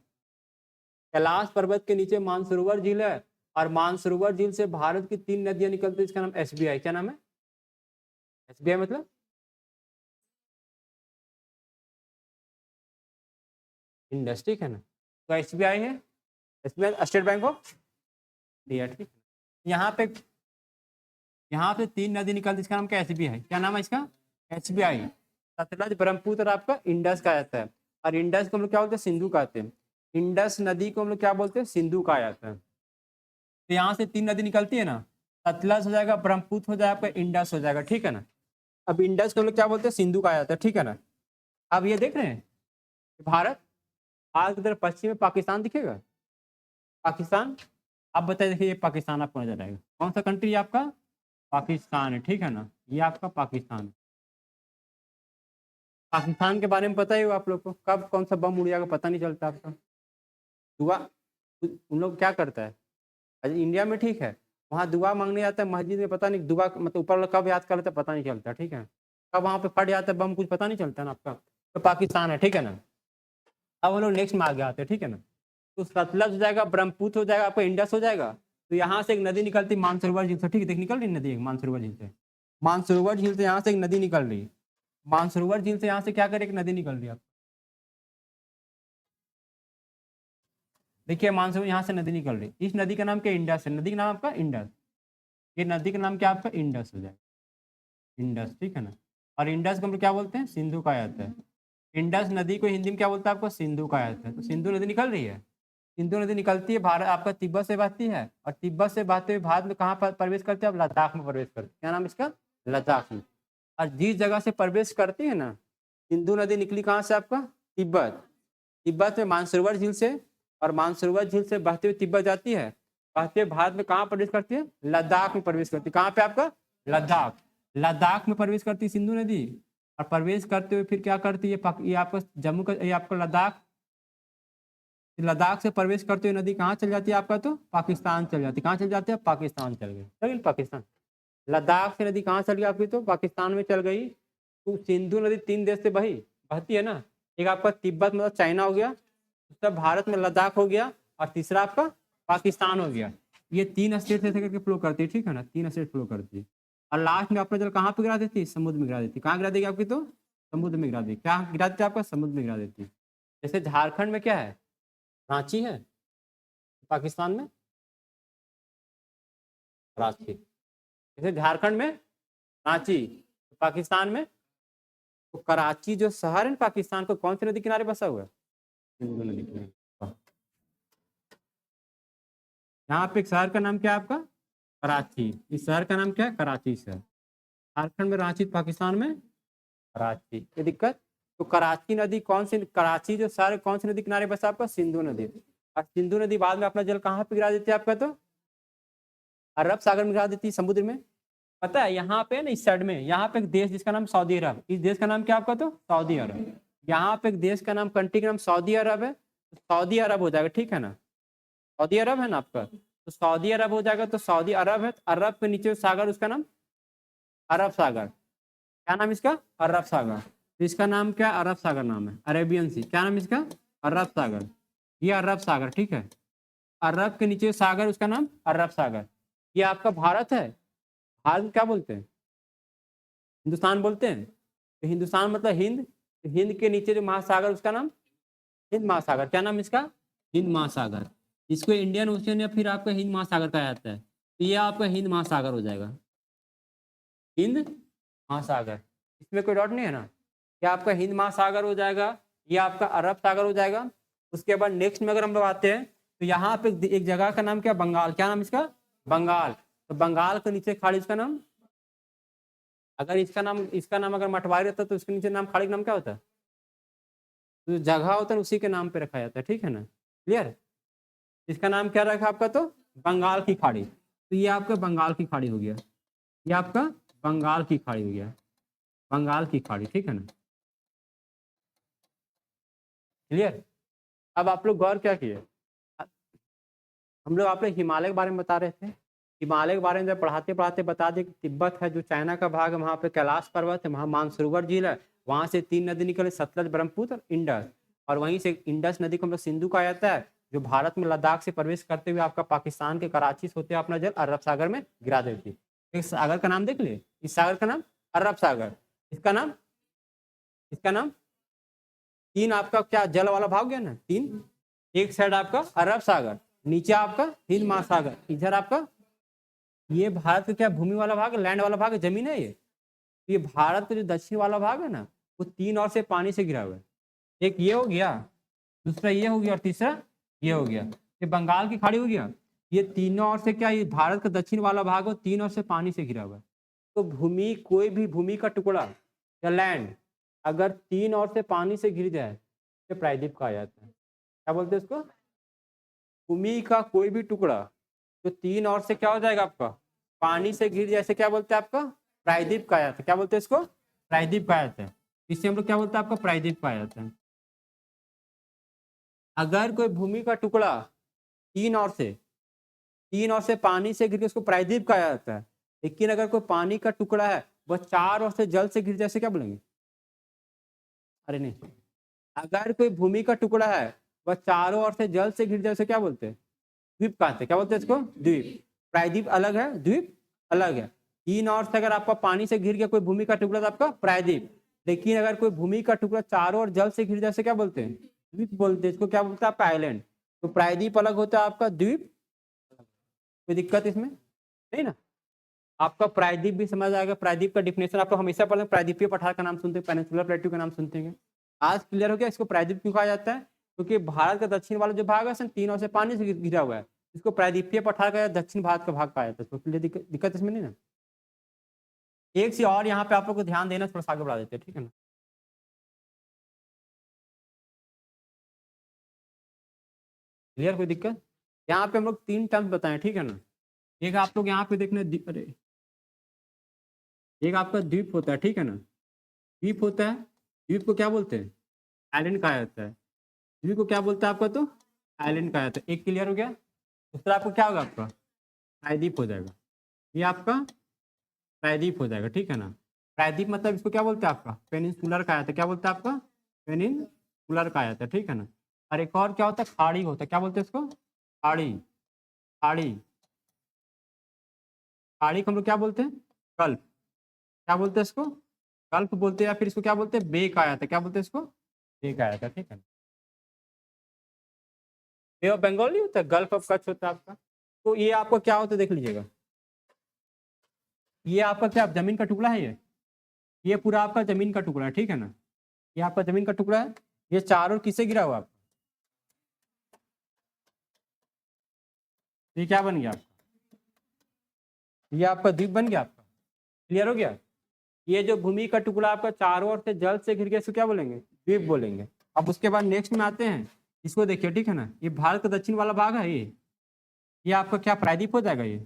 कैलाश पर्वत के नीचे मानसरोवर झील है, और मानसरोवर झील से भारत की 3 नदियां निकलती है, इसका नाम एसबीआई। क्या नाम है, एसबीआई मतलब इंडस्ट्री है ना, तो एसबीआई है, SBI state bank of India, ठीक है। यहाँ पे 3 नदी निकलती है, इसका नाम क्या, एसबीआई। क्या नाम है इसका, एसबीआई। सतलज, ब्रह्मपुत्र, आपका इंडस का आता है, और इंडस को हम लोग क्या बोलते हैं, सिंधु कहते हैं। इंडस नदी को हम लोग क्या बोलते हैं, सिंधु कहा जाता है। तो यहाँ से 3 नदी निकलती है ना, सतलज हो जाएगा, ब्रह्मपुत्र हो जाएगा, आपका इंडस हो जाएगा, ठीक है ना। अब इंडस को हम लोग क्या बोलते हैं, सिंधु कहा जाता है, ठीक है ना। अब ये देख रहे हैं भारत, आज इधर पश्चिम में पाकिस्तान दिखेगा, पाकिस्तान। आप बताइए, देखिए ये पाकिस्तान आपको नजर आएगा, कौन सा कंट्री है आपका, पाकिस्तान है, ठीक है ना। ये आपका पाकिस्तान है। पाकिस्तान के बारे में पता ही हो आप लोग को, कब कौन सा बम उड़ जाएगा पता नहीं चलता आपका। दुआ, उन लोग क्या करता है, अरे इंडिया में ठीक है, वहाँ दुआ मांगने जाता है मस्जिद में, पता नहीं दुआ मतलब ऊपर वाला कब याद कर लेता है पता नहीं चलता, ठीक है। कब वहाँ पे फट जाता है बम, कुछ पता नहीं चलता ना आपका। तो पाकिस्तान है, ठीक है ना। अब हम लोग नेक्स्ट में आगे आते हैं, ठीक है ना। तो सतलज हो जाएगा, ब्रह्मपुत्र हो जाएगा, आपका इंडस हो जाएगा। तो यहाँ से एक नदी निकलती है मानसरोवर झील से, ठीक है, देख निकल रही नदी एक मानसरोवर झील से। मानसरोवर झील से यहाँ से एक नदी निकल रही है, मानसरोवर झील से यहाँ से क्या करे, एक नदी निकल रही है। देखिए मानसरोवर यहाँ से नदी निकल रही, इस नदी का नाम क्या, इंडस है। नदी का नाम आपका इंडस, ये नदी का नाम क्या आपका, इंडस हो जाएगा, इंडस, ठीक है ना। और इंडस को हम लोग क्या बोलते हैं, सिंधु कहा जाता है। इंडस नदी को हिंदी में क्या बोलते हैं आपको, सिंधु कहा जाता है। तो सिंधु नदी निकल रही है, सिंधु नदी निकलती है, भारत आपका तिब्बत से बहती है, और तिब्बत से बहते हुए भारत में कहाँ पर प्रवेश करते हैं, अब लद्दाख में प्रवेश करते हैं। क्या नाम इसका, लद्दाख में। और जिस जगह से प्रवेश करती है ना, सिंधु नदी निकली कहाँ से आपका, तिब्बत, तिब्बत में मानसरोवर झील से, और मानसरोवर झील से बहते हुए तिब्बत जाती है, बहते हुए भारत में कहाँ प्रवेश करती है, लद्दाख में प्रवेश करती है। कहाँ पे आपका, लद्दाख, लद्दाख में प्रवेश करती है सिंधु नदी। और प्रवेश करते हुए फिर क्या करती है, ये आपका जम्मू का, ये आपका लद्दाख, लद्दाख से प्रवेश करते हुए नदी कहाँ चल जाती है आपका, तो पाकिस्तान चल जाती है। कहाँ चल जाती है, पाकिस्तान चल गई, चल गई पाकिस्तान। लद्दाख से नदी कहाँ चल गई आपकी, तो पाकिस्तान में चल गई। तो सिंधु नदी 3 देश से बहती है ना, एक आपका तिब्बत मतलब चाइना हो गया, दूसरा भारत में लद्दाख हो गया, और तीसरा आपका पाकिस्तान हो गया। ये 3 स्टेट से करके फ्लो करती है, ठीक है ना, 3 स्टेट फ्लो करती है। और लास्ट में अपना जल कहाँ पे गिरा देती है, समुद्र में गिरा देती है। कहाँ गिरा देगी आपकी, तो समुद्र में गिरा देगी। क्या गिरा देती है आपका, समुद्र में गिरा देती है। जैसे झारखंड में क्या है, रांची है, पाकिस्तान में रांची। जैसे झारखंड में रांची, पाकिस्तान में, तो कराची जो शहर है पाकिस्तान को, कौन सी नदी किनारे बसा हुआ है, सिंधु नदी किनारे। यहाँ पे एक शहर का नाम क्या है आपका, कराची। इस शहर का नाम क्या है, कराची शहर। झारखंड में रांची, पाकिस्तान में कराची। ये दिक्कत। तो कराची नदी कौन सी, कराची जो शहर कौन सी नदी किनारे बसा आपका, सिंधु नदी। और सिंधु नदी बाद में अपना जल कहाँ पे गिरा देती है आपका, तो अरब सागर में गिरा देती है, समुद्र में। पता है यहाँ पे ना, इस साइड में यहाँ पे एक देश जिसका नाम सऊदी अरब, इस देश का नाम क्या आपका, तो सऊदी अरब। यहाँ पे एक देश का नाम, कंट्री का नाम सऊदी अरब है, तो सऊदी अरब हो जाएगा, ठीक है ना। सऊदी अरब है ना आपका, तो सऊदी अरब हो जाएगा, तो सऊदी अरब है, तो अरब के नीचे सागर, उसका नाम अरब सागर। क्या नाम इसका, अरब सागर। तो इसका नाम क्या है? अरब सागर नाम है, अरेबियन सी। क्या नाम है इसका? अरब सागर। ये अरब सागर, ठीक है। अरब के नीचे सागर, उसका नाम अरब सागर। ये आपका भारत है। भारत में क्या बोलते हैं? हिंदुस्तान बोलते हैं। तो हिंदुस्तान मतलब हिंद, तो हिंद के नीचे जो महासागर, उसका नाम हिंद महासागर। क्या नाम इसका? हिंद महासागर। इसको इंडियन ओशियन या फिर आपका हिंद महासागर कहा जाता है। तो ये आपका हिंद महासागर हो जाएगा, हिंद महासागर। इसमें कोई डाउट नहीं है ना? ये आपका हिंद महासागर हो जाएगा, ये आपका अरब सागर हो जाएगा। उसके बाद नेक्स्ट में अगर हम लोग आते हैं तो यहाँ पे एक जगह का नाम क्या? बंगाल। क्या नाम इसका? बंगाल। तो बंगाल के नीचे खाड़ी, इसका नाम, अगर इसका नाम अगर मटवारी रहता तो उसके नीचे नाम, खाड़ी का नाम क्या होता? तो जगह होता है उसी के नाम पे रखा जाता है, ठीक है ना? क्लियर? इसका नाम क्या रखा आपका? तो बंगाल की खाड़ी। तो ये आपका बंगाल की खाड़ी हो गया, ये आपका बंगाल की खाड़ी हो गया, बंगाल की खाड़ी, ठीक है ना? क्लियर? अब आप लोग गौर क्या किए? हम लोग आप लोग हिमालय के बारे में बता रहे थे। हिमालय के बारे में जब पढ़ाते पढ़ाते बता दें कि तिब्बत है, जो चाइना का भाग है, वहाँ पे कैलाश पर्वत है, वहाँ मानसरोवर झील है, वहाँ से 3 नदी निकले, सतलज, ब्रह्मपुत्र और इंडस। और वहीं से इंडस नदी को हम लोग सिंधु कहा जाता है, जो भारत में लद्दाख से प्रवेश करते हुए आपका पाकिस्तान के कराची से होते हुए अपना जल अरब सागर में गिरा देती है। इस सागर का नाम देख लिए, इस सागर का नाम अरब सागर। इसका नाम 3 आपका क्या जल वाला भाग गया ना, 3। एक साइड आपका अरब सागर, नीचे आपका हिंद महासागर, इधर आपका ये भारत का क्या भूमि वाला भाग है, लैंड वाला भाग है, जमीन है ये भारत का जो दक्षिण वाला भाग है ना, वो 3 ओर से पानी से घिरा हुआ है। एक ये हो गया, दूसरा ये हो गया, और तीसरा ये हो गया। ये बंगाल की खाड़ी हो गया। ये तीनों ओर से क्या, ये भारत का दक्षिण वाला भाग हो, 3 ओर से पानी से घिरा हुआ है। तो भूमि, कोई भी भूमि का टुकड़ा या लैंड अगर 3 ओर से पानी से घिर जाए तो प्रायद्वीप कहा जाता है। क्या बोलते हैं इसको? भूमि का कोई भी टुकड़ा जो 3 ओर से क्या हो जाएगा आपका, पानी से घिर, जैसे क्या बोलते हैं आपका? प्रायद्वीप कहा जाता है। क्या बोलते हैं इसको? प्रायद्वीप कहा जाता है। इससे हम लोग क्या बोलते हैं? आपका प्रायद्वीप कहा जाता है। अगर कोई भूमि का टुकड़ा 3 ओर से पानी से घिर के उसको प्रायद्वीप कहा जाता है। लेकिन अगर कोई पानी का टुकड़ा है वह 4 ओर से जल से घिर, जैसे क्या बोलेंगे? अरे नहीं, अगर कोई भूमि का टुकड़ा है वह चारों ओर से जल से घिर जाए, उसे क्या बोलते हैं? द्वीप कहते हैं। क्या बोलते हैं इसको? द्वीप। प्रायद्वीप अलग है, द्वीप अलग है। 3 ओर से अगर आपका पानी से घिर गया कोई भूमि का टुकड़ा तो आपका प्रायद्वीप। लेकिन अगर कोई भूमि का टुकड़ा चारों ओर जल से घिर जाए, उसे क्या बोलते हैं? द्वीप बोलते हैं। इसको क्या बोलते हैं? आपका आइलैंड। तो प्रायद्वीप अलग होता है, आपका द्वीप। कोई दिक्कत इसमें नहीं ना? आपका प्रायद्वीप भी समझ आएगा। प्रायद्वीप का डिफिनेशन आपको हमेशा पढ़ना, प्रायद्वीपीय पठार का नाम सुनते हैं, पेनिनसुलर प्लेटू का नाम सुनते हैं। आज क्लियर हो गया इसको प्रायद्वीप क्यों कहा जाता है? क्योंकि भारत का दक्षिण वाला जो भाग है 3 ओर से पानी से घिरा हुआ है, इसको प्रायद्वीपीय पठार का दक्षिण भारत का भाग कहा जाता है। इसको क्लियर, दिक्कत इसमें नहीं ना? एक से और यहाँ पे आप लोग को ध्यान देना, थोड़ा सा आगे बढ़ा देते हैं, ठीक है ना? क्लियर? कोई दिक्कत? यहाँ पे हम लोग 3 टर्म्स बताएं, ठीक है ना? एक आप लोग यहाँ पे देखना, अरे एक आपका द्वीप होता है, ठीक है ना? द्वीप होता है, द्वीप को क्या बोलते हैं? आइलैंड कहा जाता है। द्वीप को क्या बोलते हैं आपका? तो आइलैंड कहा जाता है। एक क्लियर हो गया। दूसरा आपको क्या होगा? आपका प्रायद्वीप हो जाएगा। ये आपका प्रायद्वीप हो जाएगा, ठीक है ना? प्रायद्वीप मतलब इसको क्या बोलते हैं? आपका पेनिनसुलर कहा जाता है। क्या बोलते हैं? आपका पेनिनसुलर कहा जाता है, ठीक है ना? और एक और क्या होता है? खाड़ी होता है। क्या बोलते हैं इसको? खाड़ी। खाड़ी, खाड़ी को हम लोग क्या बोलते हैं? कल्प। क्या बोलते हैं इसको? कल्प बोलते हैं। या फिर इसको क्या बोलते हैं? बे कहा जाता है। क्या बोलते हैं इसको? बे कहा जाता है, ठीक है। बे ऑफ बंगाल नहीं होता, गल्फ ऑफ कच्छ होता है आपका। तो ये आपका क्या होता है देख लीजिएगा। ये आपका क्या जमीन का टुकड़ा है? ये पूरा आपका जमीन का टुकड़ा है, ठीक है ना? ये आपका जमीन का टुकड़ा है। ये चारों किससे गिरा हुआ? आपका ये क्या बन गया? आपका ये आपका द्वीप बन गया। आपका क्लियर हो गया? ये जो भूमि का टुकड़ा आपका चारों ओर से जल से घिर गया, इसको क्या बोलेंगे? द्वीप बोलेंगे। अब उसके बाद नेक्स्ट में आते हैं, इसको देखिए, ठीक है ना? ये भारत का दक्षिण वाला भाग है, ये आपका क्या प्रायद्वीप हो जाएगा? ये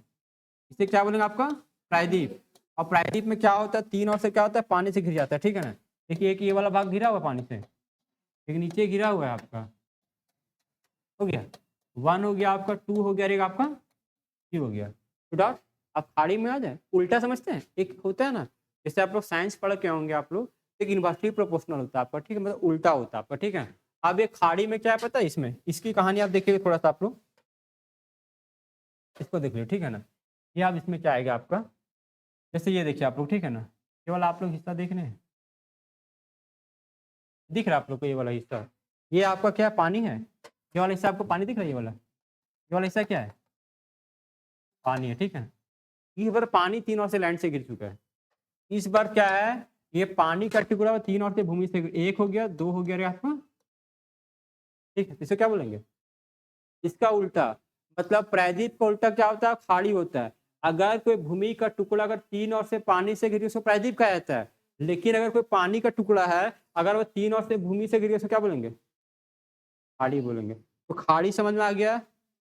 इसे क्या बोलेंगे? आपका प्रायद्वीप। और प्रायद्वीप में क्या होता है? 3 ओर से क्या होता है? पानी से घिर जाता है, ठीक है ना? देखिए एक ये वाला भाग घिरा हुआ पानी से, एक नीचे घिरा हुआ है आपका। हो गया 1, हो गया आपका 2, हो गया, एक आपका 3 हो गया। तो डॉट आप खाड़ी में आ जाए, उल्टा समझते हैं। एक होता है ना, जैसे आप लोग साइंस पढ़ के होंगे, आप लोग एक इन्वर्सली प्रोपोर्शनल होता है आपका, ठीक है, मतलब उल्टा होता है आपका, ठीक है। अब ये खाड़ी में क्या है पता है, इसमें इसकी कहानी आप देखिए थोड़ा सा आप लोग, इसको देख लो, ठीक है ना। ये आप इसमें क्या आएगा आपका, जैसे ये देखिए आप लोग, ठीक है ना, केवल आप लोग हिस्सा देख रहे हैं, दिख रहा है आप लोग को ये वाला हिस्सा, ये आपका क्या है, पानी है। ये वाला हिस्सा आपको पानी दिख रहा है, ये वाला हिस्सा क्या है, पानी है, ठीक है। इस बार पानी 3 ओर से लैंड से गिर चुका है। इस बार क्या है, ये पानी का टुकड़ा 3 ओर से भूमि से, 1 हो गया, 2 हो गया रे आपका, ठीक है। इसे क्या बोलेंगे, इसका उल्टा, मतलब प्रायद्वीप का उल्टा क्या होता है, खाड़ी होता है। अगर कोई भूमि का टुकड़ा अगर 3 ओर से पानी से गिरे उसको प्रायद्वीप कहा जाता है। लेकिन अगर कोई पानी का टुकड़ा है, अगर वो 3 ओर से भूमि से गिरे उसको क्या बोलेंगे, खाड़ी बोलेंगे। तो खाड़ी समझ में आ गया,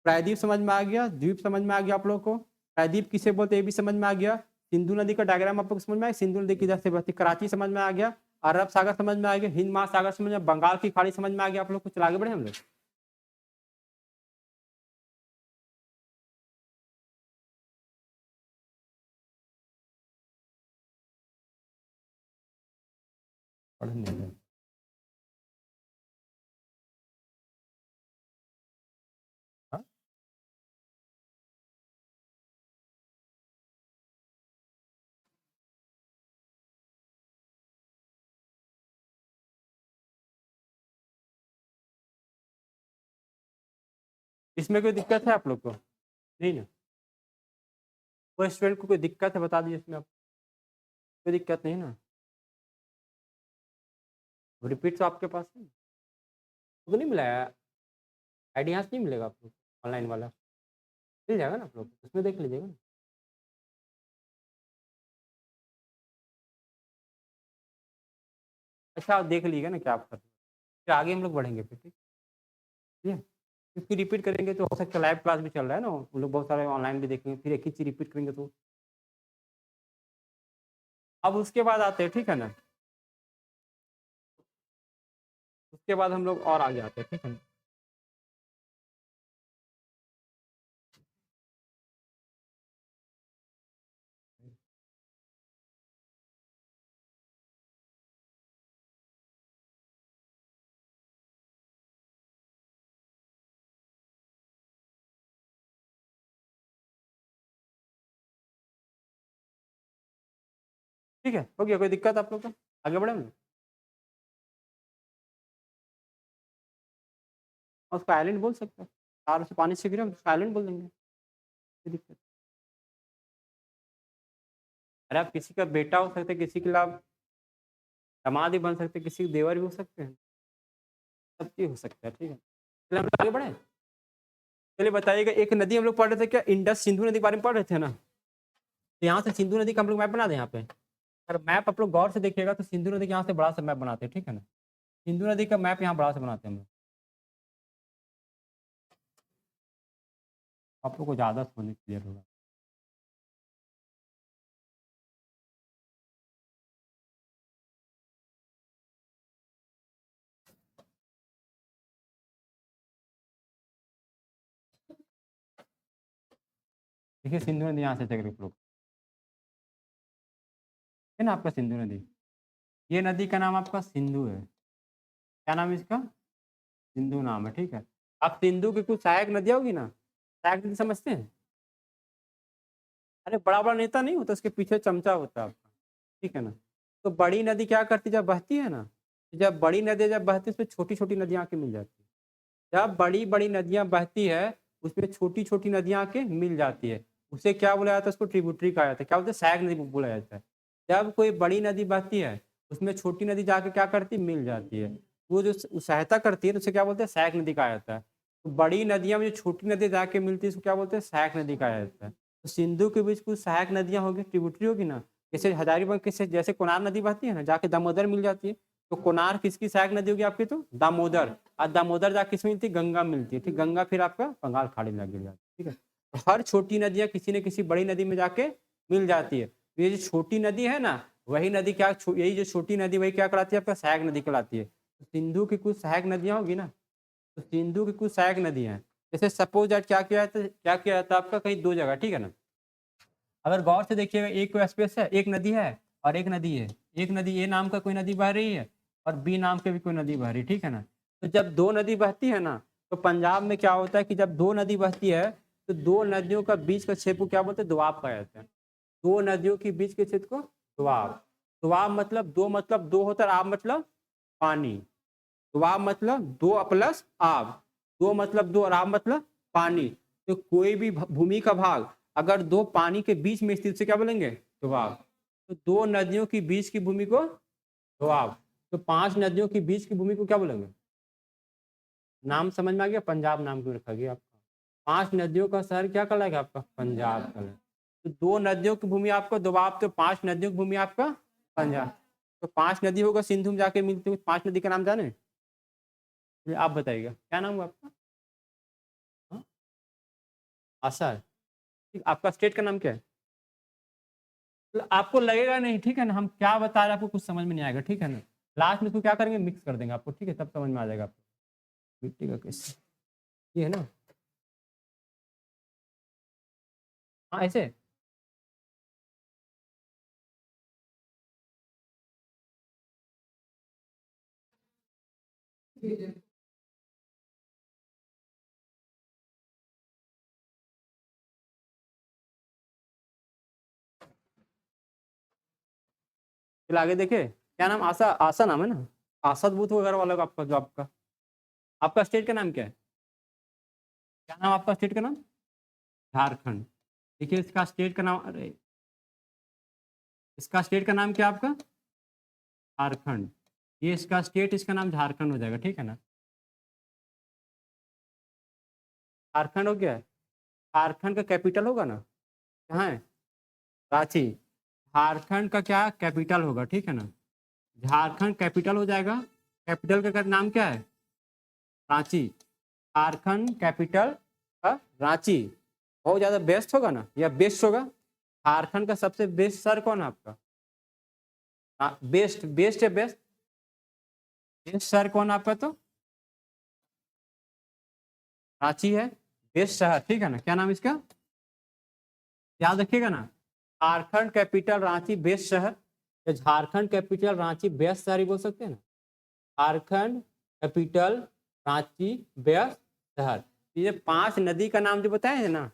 प्रायद्वीप समझ में आ गया, द्वीप समझ में आ गया आप लोग को। प्रायद्वीप किसे बोलते हैं ये भी समझ में आ गया। सिंधु नदी का डायग्राम आप लोग समझ में आया, सिंधु नदी किधर से बहती, कराची समझ में आ गया, अरब सागर समझ में आ गया, हिंद महासागर समझ में, बंगाल की खाड़ी समझ में आ गया आप लोग। कुछ आगे बढ़े हम लोग, पढ़ने में। हाँ? इसमें कोई दिक्कत है आप लोग को, नहीं ना, कोई स्टूडेंट को कोई दिक्कत है बता दीजिए इसमें, आप कोई दिक्कत नहीं ना, रिपीट तो आपके पास है, तो नहीं मिला है, आइडियाज नहीं मिलेगा आप लोग, ऑनलाइन वाला मिल जाएगा ना आप लोग, उसमें देख लीजिएगा ना। अच्छा आप देख लीजिएगा ना क्या आप कर, फिर आगे हम लोग बढ़ेंगे फिर, ठीक है। क्योंकि रिपीट करेंगे तो हो सकता है, लाइव क्लास भी चल रहा है ना, वो लोग बहुत सारे ऑनलाइन भी देखेंगे, फिर एक ही चीज रिपीट करेंगे तो। अब उसके बाद आते हैं, ठीक है ना, उसके बाद हम लोग और आगे आते हैं, ठीक है ना। ठीक है, हो गया, कोई दिक्कत आप लोग को, आगे बढ़े हम लोग। और उसको आइलैंड बोल सकते हैं, तार से पानी से गिरा उसको आइलैंड बोल देंगे, कोई दिक्कत। अरे आप किसी का बेटा हो सकते हैं, किसी के लिए आप दामाद भी बन सकते हैं, किसी के देवर भी हो सकते हैं, सब चीज हो सकता है, ठीक है। चलिए हम लोग आगे बढ़े। चलिए बताइएगा, एक नदी हम लोग पढ़ रहे थे क्या, इंडस सिंधु नदी के बारे में पढ़ रहे थे ना। तो यहाँ से सिंधु नदी का हम लोग मैप बना दें यहाँ पे, अगर मैप आप लोग गौर से देखिएगा तो सिंधु नदी के यहाँ से बड़ा सा मैप बनाते हैं, ठीक है ना। सिंधु नदी का मैप यहाँ बड़ा सा बनाते हैं हम लोग, आप लोग को ज़्यादा समझ क्लियर होगा। देखिए सिंधु नदी यहाँ से चल रही है, लोग है ना आपका सिंधु नदी, ये नदी का नाम आपका सिंधु है, क्या नाम है इसका, सिंधु नाम है, ठीक है। अब सिंधु की कुछ सहायक नदियाँ होगी ना, सहायक नदी समझते हैं, अरे बड़ा बड़ा नेता नहीं होता, उसके पीछे चमचा होता है आपका, ठीक है ना। तो बड़ी नदी क्या करती है, जब बहती है ना, जब बड़ी नदी जब बहती है उसमें छोटी छोटी नदियाँ आके मिल जाती है। जब बड़ी बड़ी नदियाँ बहती है उसमें छोटी छोटी नदियाँ आके मिल जाती है, उसे क्या बोला जाता है, उसको ट्रिब्यूटरी कहा जाता है, क्या बोलते हैं, सहायक नदी बोला जाता है। जब कोई बड़ी नदी बहती है उसमें छोटी नदी जाके क्या करती है, मिल जाती है, वो जो सहायता करती है तो उसे क्या बोलते हैं, सहायक नदी कहा जाता है। तो बड़ी नदियाँ में जो छोटी नदी जाके मिलती है उसको क्या बोलते हैं, सहायक नदी कहा जाता है। तो सिंधु के बीच कुछ सहायक नदियाँ होगी, ट्रिब्यूटरी होगी ना, जैसे हजारीबाग के से जैसे कोनार नदी बहती है ना, जाके दामोदर मिल जाती है। तो कोनार किसकी सहायक नदी होगी आपकी, तो दामोदर, और दामोदर जाके किस मिलती है, गंगा मिलती है, ठीक, गंगा फिर आपका बंगाल खाड़ी में गिर जाती है, ठीक है। तो हर छोटी नदियाँ किसी न किसी बड़ी नदी में जाके मिल जाती है। तो ये जो छोटी नदी है ना, वही नदी क्या यही जो छोटी नदी वही क्या कहलाती है, आपका सहायक नदी कहलाती है। तो सिंधु की कुछ सहायक नदियाँ होगी ना, तो सिंधु की कुछ सहायक नदियाँ हैं। जैसे सपोज दैट क्या किया जाता है आपका, कहीं दो जगह, ठीक है ना। अगर गौर से देखिएगा, एक स्पेस है, एक नदी है और एक नदी है, एक नदी ए नाम का कोई नदी बह रही है और बी नाम की भी कोई नदी बह रही है, ठीक है ना। तो जब दो नदी बहती है ना, तो पंजाब में क्या होता है कि जब दो नदी बहती है तो दो नदियों का बीच का क्षेत्र को क्या बोलते हैं, दोआब कहा जाता है। दो नदियों के बीच के क्षेत्र को दोआब। दोआब मतलब दो होता है, आब मतलब पानी। दोआब मतलब दो प्लस आब, दो मतलब दो और आब मतलब पानी। तो कोई भी भूमि का भाग अगर दो पानी के बीच में स्थित से क्या बोलेंगे, दोआब। तो दो नदियों के बीच की भूमि को दोआब। तो पांच नदियों के बीच की भूमि को क्या बोलेंगे, नाम समझ में आ गया, पंजाब नाम क्यों रखा गया आपका। पांच नदियों का शहर क्या कहलाएगा आपका, पंजाब कहलाएगा। तो दो नदियों की भूमि आपका दोआब, तो पांच नदियों की भूमि आपका पंजाब। तो पांच नदी होगा सिंधु में जाके मिलती हुई, पांच नदी का नाम जाने, ये आप बताइएगा क्या नाम हुआ आपका। हाँ? आशा है। ठीक, आपका स्टेट का नाम क्या है। तो आपको लगेगा नहीं, ठीक है ना, हम क्या बता रहे हैं आपको कुछ समझ में नहीं आएगा, ठीक है ना। लास्ट में इसको क्या करेंगे, मिक्स कर देंगे आपको, ठीक है, तब समझ में आ जाएगा आपको मिट्टी का कैसे, ये है ना। हाँ ऐसे। फिर आगे देखे, क्या नाम, आशा, आशा नाम है ना, आशा बुत वगैरह वाला का आपका, जो आपका, आपका स्टेट का नाम क्या है, क्या नाम आपका स्टेट का नाम, झारखंड। देखिए इसका स्टेट का नाम, अरे इसका स्टेट का नाम क्या है आपका, झारखंड। ये इसका स्टेट, इसका नाम झारखंड हो जाएगा, ठीक है ना। झारखंड हो गया है। झारखंड का कैपिटल होगा ना, कहाँ है, रांची। झारखंड का क्या कैपिटल होगा, ठीक है ना, झारखंड कैपिटल हो जाएगा। कैपिटल का नाम क्या है, रांची। झारखंड कैपिटल का रांची, बहुत ज्यादा बेस्ट होगा ना, या बेस्ट होगा। झारखंड का सबसे बेस्ट शहर कौन है आपका, बेस्ट, बेस्ट है बेस्ट, बेस्ट शहर कौन है आपका, तो रांची है बेस्ट शहर, ठीक है ना। क्या नाम इसका, याद रखिएगा ना, झारखंड कैपिटल रांची बेस्ट शहर, या झारखंड कैपिटल रांची बेस्ट शहर ही बोल सकते हैं ना। झारखंड कैपिटल रांची बेस्ट शहर। ये पांच नदी का नाम जो बताए हैं ना,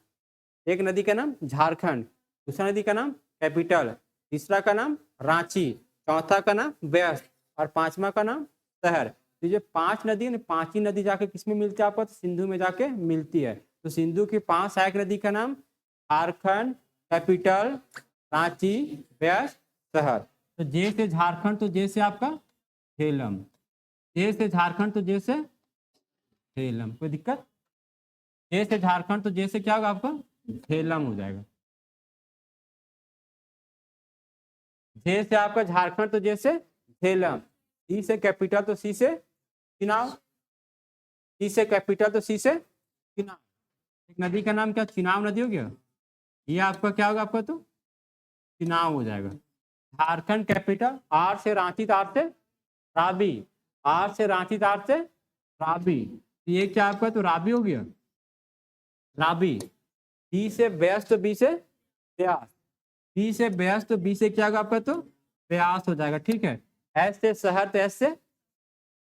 एक नदी का नाम झारखंड, दूसरा नदी का नाम कैपिटल, तीसरा का नाम रांची, चौथा का नाम बेस्ट, और पांचवा का नाम शहर। तो ये पांच नदी है, पांच ही नदी जाके किसमें मिलती है आपको, तो सिंधु में जाके मिलती है। तो सिंधु की पांच सहायक नदी का नाम झारखंड कैपिटल रांची बेस्ट शहर। तो जे से झारखंड, तो जे से आपका झेलम, जे से झारखंड, तो जे से झेलम, कोई दिक्कत, जे से झारखंड, तो जे से क्या होगा आपका, झेलम हो जाएगा। जे से आपका झारखंड, तो जे से झेलम। सी से कैपिटल, तो सी से चिनाव, सी से कैपिटल, तो सी से चिनाव। एक नदी का नाम क्या, चिनाव नदी हो गया, ये आपका क्या होगा आपका, तो चिनाव हो जाएगा। झारखंड कैपिटल, आर से रांची, तार से राबी, आर से रांची, तार से राबी, ये क्या आपका, तो राबी हो गया, राबी। बी से बेस्ट, तो बी से ब्यास, बी से ब्यास, तो बी से क्या होगा आपका, तो ब्यास हो जाएगा, ठीक है। एस से शहर, तो एस से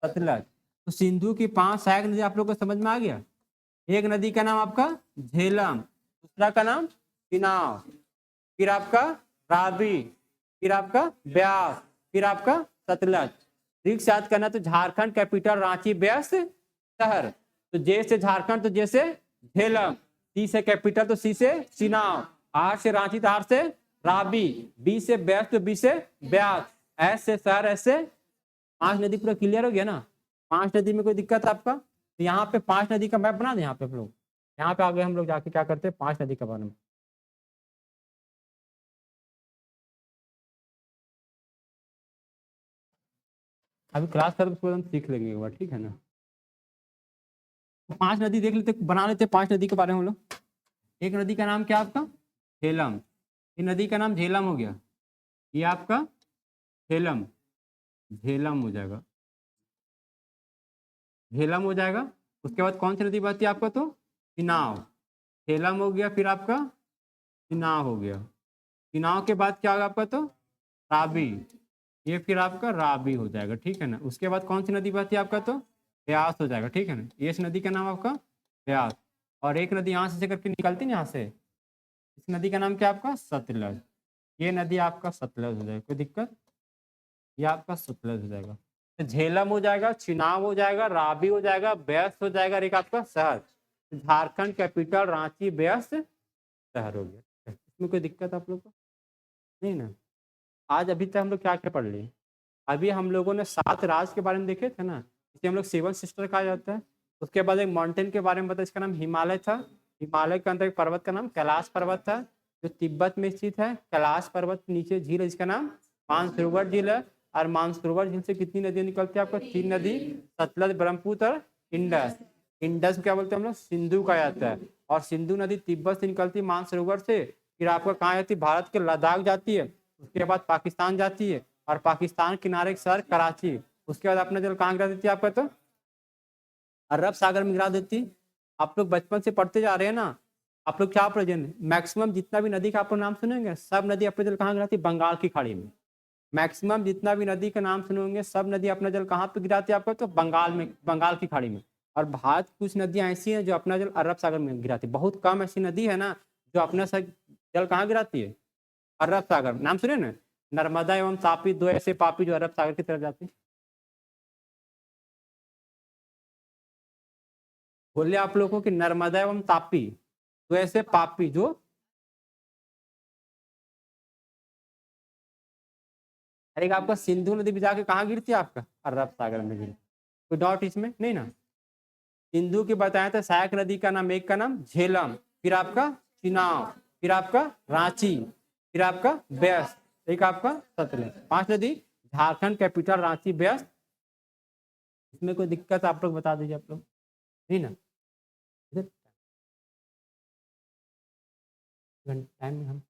सतलज। तो सिंधु की पांच सहायक नदी आप लोग को समझ में आ गया। एक नदी का नाम आपका झेलम, दूसरा का नाम चिनाव, फिर आपका राबी, फिर आपका ब्यास, फिर आपका सतलज। ट्रिक्स याद करना, तो झारखंड कैपिटल रांची बेस्ट शहर, तो जे से झारखंड, तो जे से झेलम, सी से कैपिटल, तो सी से चिनाव, आर से रांची, तो आर से राबी, बी से बेस्ट, तो बी से ब्यास, एस से शहर, एस से, पांच नदी पूरा क्लियर हो गया ना। पांच नदी में कोई दिक्कत है आपका, तो यहाँ पे पांच नदी का मैप बना दे, यहाँ पे हम लोग, यहाँ पे आगे हम लोग जाके क्या करते हैं, पांच नदी का बारे में। अभी क्लास कर उसको हम सीख लेंगे एक बार, ठीक है ना। तो पांच नदी देख लेते, बना लेते पांच नदी के बारे में हम लोग। एक नदी का नाम क्या आपका, झेलम, ये नदी का नाम झेलम हो गया, ये आपका झेलम, झेलम हो जाएगा, झेलम हो जाएगा। उसके बाद कौन सी नदी बहती है आपका, तो चिनाव, झेलम हो गया, फिर आपका चिनाव हो गया। चिनाव के बाद क्या होगा आपका, तो राबी, ये फिर आपका रावी हो जाएगा, ठीक है ना। उसके बाद कौन सी नदी बहती है आपका, तो ब्यास हो जाएगा, ठीक है ना। ये इस नदी का नाम आपका ब्यास। और एक नदी यहाँ से करके निकलती है यहाँ से, इस नदी का नाम क्या आपका, सतलज। ये नदी आपका सतलज हो जाएगा, कोई दिक्कत, ये आपका सतलज हो जाएगा। तो झेलम हो जाएगा, चिनाब हो जाएगा, रावी हो जाएगा, ब्यास हो जाएगा, और एक आपका शहर झारखंड कैपिटल रांची ब्यास शहर हो गया। इसमें कोई दिक्कत आप लोग को नहीं ना। आज अभी तक हम लोग क्या क्या पढ़ लिए, अभी हम लोगों ने 7 राज्य के बारे में देखे थे ना, इसे हम लोग 7 सिस्टर कहा जाता है। उसके बाद एक माउंटेन के बारे में बताया, इसका नाम हिमालय था। हिमालय के अंदर एक पर्वत का नाम कैलाश पर्वत था, जो तिब्बत में स्थित है। कैलाश पर्वत के नीचे झील है जिसका नाम मानसरोवर झील है। और मानसरोवर झील से कितनी नदियां निकलती है आपको, 3 नदी, सतलज, ब्रह्मपुत्र और इंडस। इंडस क्या बोलते हैं हम लोग, सिंधु कहा जाता है। और सिंधु नदी तिब्बत से निकलती है मानसरोवर से, फिर आपका कहाँ जाती है, भारत के लद्दाख जाती है, उसके बाद पाकिस्तान जाती है, और पाकिस्तान किनारे एक शहर कराची। उसके बाद अपना जल कहाँ गिरा देती है आपका, तो अरब सागर में गिरा देती। आप लोग बचपन से पढ़ते जा रहे हैं ना, आप लोग क्या प्रेजेंट, मैक्सिमम जितना भी नदी का आप लोग नाम सुनेंगे, सब नदी अपने जल कहाँ गिराती है, बंगाल की खाड़ी में। मैक्सिमम जितना भी नदी का नाम सुनेंगे, सब नदी अपना जल कहाँ पे गिराती है आपका, तो बंगाल में, बंगाल की खाड़ी में। और भारत की कुछ नदियां ऐसी हैं जो अपना जल अरब सागर में गिराती है। बहुत कम ऐसी नदी है ना जो अपना जल कहाँ गिराती है, अरब सागर। नाम सुने ना, नर्मदा एवं तापी, 2 ऐसे पापी जो अरब सागर की तरफ जाती है। बोले आप लोगों की नर्मदा एवं तापी, 2 ऐसे पापी जो, अरे आपका सिंधु नदी भी जाके कहाँ गिरती है आपका, अरब सागर में गिरती। कोई डाउट इसमें नहीं ना। सिंधु की बताया था, सहायक नदी का नाम, एक का नाम झेलम, फिर आपका चिनाब, फिर आपका रांची, फिर आपका ब्यास, एक आपका सतलज। 5 नदी, झारखंड कैपिटल रांची ब्यास। इसमें कोई दिक्कत आप लोग बता दीजिए आप लोग, नहीं ना। इधर टाइम में हम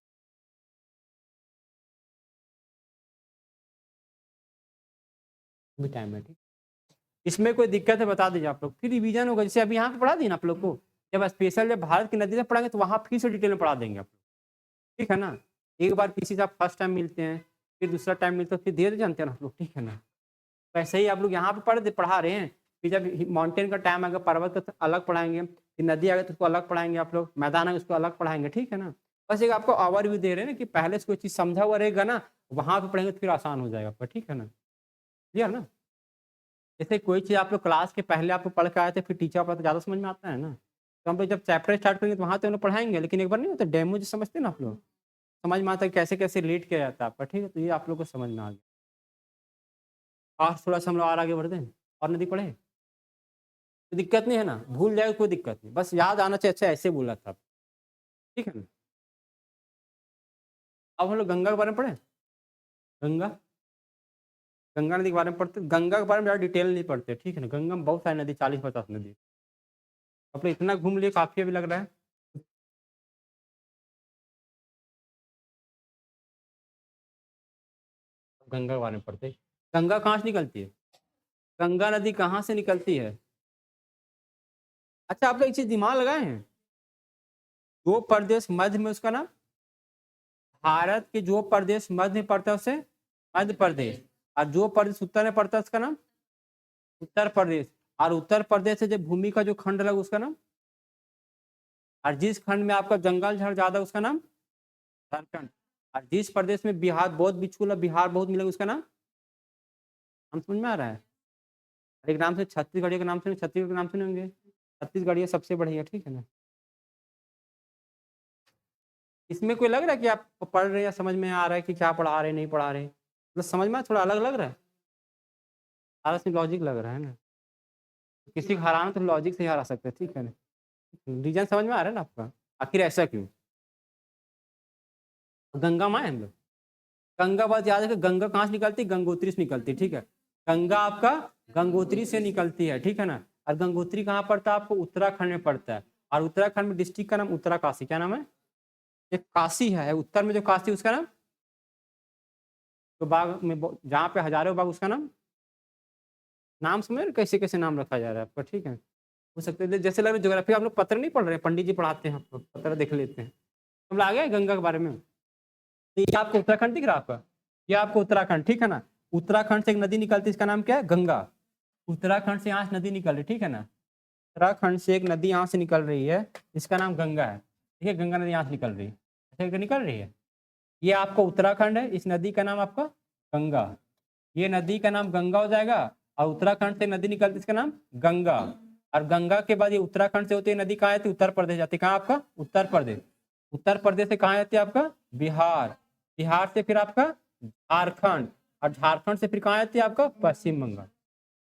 भी टाइम है, ठीक। इसमें कोई दिक्कत है बता दीजिए आप लोग, फिर रिवीजन होगा। जैसे अभी यहाँ पे पढ़ा दिए ना आप लोग को, जब स्पेशल जब भारत की नदी से पढ़ाएंगे तो वहाँ फिर से डिटेल में पढ़ा देंगे आप लोग, ठीक है ना। एक बार किसी से आप फर्स्ट टाइम मिलते हैं, फिर दूसरा टाइम मिलते हैं, फिर धीरे जानते हैं ना आप लोग, ठीक है ना। वैसे ही आप लोग यहाँ पे पढ़ा रहे हैं, फिर जब माउंटेन का टाइम आएगा, पर्वत का तो अलग पढ़ाएंगे, फिर नदी आएगा तो उसको अलग पढ़ाएंगे आप लोग, मैदान आएगा उसको अलग पढ़ाएंगे, ठीक है ना। बस एक आपको ओवरव्यू दे रहे हैं ना कि पहले से कोई चीज़ समझा हुआ रहेगा ना, वहाँ पे पढ़ेंगे तो फिर आसान हो जाएगा आपका, ठीक है ना। क्लियर ना। जैसे कोई चीज़ आप लोग क्लास के पहले आप लोग पढ़ के आए थे, फिर टीचर पढ़ा तो ज़्यादा समझ में आता है ना। तो हम लोग जब चैप्टर स्टार्ट करेंगे तो वहाँ तो हम लोग पढ़ाएंगे, लेकिन एक बार नहीं होता डेमो जो समझते हैं ना आप लोग, समझ में आता है कैसे कैसे रिलेट किया जाता है आपका, ठीक है। तो ये आप लोग को समझ में आ गया। और थोड़ा सा हम लोग और आगे बढ़ते हैं, और नदी पढ़े, कोई दिक्कत नहीं है ना, भूल जाए कोई दिक्कत नहीं, बस याद आना चाहिए। अच्छा ऐसे बोला था, ठीक है ना। अब हम लोग गंगा के बारे में पढ़े, गंगा, गंगा नदी के बारे में पढ़ते, गंगा के बारे में ज़्यादा डिटेल नहीं पढ़ते, ठीक है ना। गंगा में बहुत सारी नदी, 40-50 नदी। आप लोग इतना घूम लिए, काफी अभी लग रहा है। गंगा के बारे में पढ़ते, गंगा कहाँ से निकलती है, गंगा नदी कहाँ से निकलती है। अच्छा आप लोग एक चीज दिमाग लगाए हैं, जो प्रदेश मध्य में, उसका नाम, भारत के जो प्रदेश मध्य में पड़ता है उसे मध्य प्रदेश, और जो प्रदेश उत्तर में पड़ता है उसका नाम उत्तर प्रदेश। और उत्तर प्रदेश से जो भूमि का जो खंड लगा उसका नाम, और जिस खंड में आपका जंगल झाड़ ज्यादा उसका नाम झारखंड। और जिस प्रदेश में बिहार बहुत बिछुला, बिहार बहुत मिलेगा उसका नाम, हम समझ में आ रहा है। एक नाम से छत्तीसगढ़िया का नाम सुने, छत्तीसगढ़ का नाम सुने होंगे, छत्तीसगढ़िया सबसे बढ़िया, ठीक है ना। इसमें कोई लग रहा है कि आप पढ़ रहे हैं या समझ में आ रहा है कि क्या पढ़ा रहे नहीं पढ़ा रहे, मतलब समझ में थोड़ा अलग लग रहा है, सारा से लॉजिक लग रहा है ना। किसी को हराना तो लॉजिक से ही हरा सकते हैं, ठीक है ना। रीजन समझ में आ रहा है ना आपका, आखिर ऐसा क्यों। गंगा माँ है हम लोग, गंगा बात याद है कि गंगा कहाँ से निकलती है, गंगोत्री से निकलती है, ठीक है। गंगा आपका गंगोत्री से निकलती है, ठीक है ना। और गंगोत्री कहाँ पड़ता है आपको, उत्तराखंड में पड़ता है। और उत्तराखंड में डिस्ट्रिक्ट का नाम उत्तराकाशी, क्या नाम है, एक काशी है उत्तर में जो काशी, उसका नाम, तो बाग में जहाँ पे हजारों बाग, उसका नाम, नाम समझ रहे कैसे कैसे नाम रखा जा रहा है आपका, ठीक है। हो सकते है जैसे लग रहा है ज्योग्राफी आप लोग पत्र नहीं पढ़ रहे, पंडित जी पढ़ाते हैं, आप लोग पत्र देख लेते हैं। हम लोग आ गए गंगा के बारे में। तो ये आपको उत्तराखंड दिख रहा है आपका, ये आपको उत्तराखंड, ठीक है ना। उत्तराखंड से एक नदी निकलती है, इसका नाम क्या है? गंगा। उत्तराखंड से यहाँ से नदी निकल रही, ठीक है ना, उत्तराखंड से एक नदी यहाँ से निकल रही है, इसका नाम गंगा है, ठीक है, गंगा नदी यहाँ से निकल रही है, अच्छा निकल रही है, ये आपका उत्तराखंड है, इस नदी का नाम आपका गंगा, ये नदी का नाम गंगा हो जाएगा, और उत्तराखंड से नदी निकलती है, इसका नाम गंगा, और गंगा के बाद ये उत्तराखंड से होती है नदी कहाँ आती है? उत्तर प्रदेश जाती है, कहाँ आपका? उत्तर प्रदेश। उत्तर प्रदेश से कहाँ आती है आपका? बिहार। बिहार से फिर आपका झारखंड, और झारखंड से फिर कहाँ आती है आपका? पश्चिम बंगाल।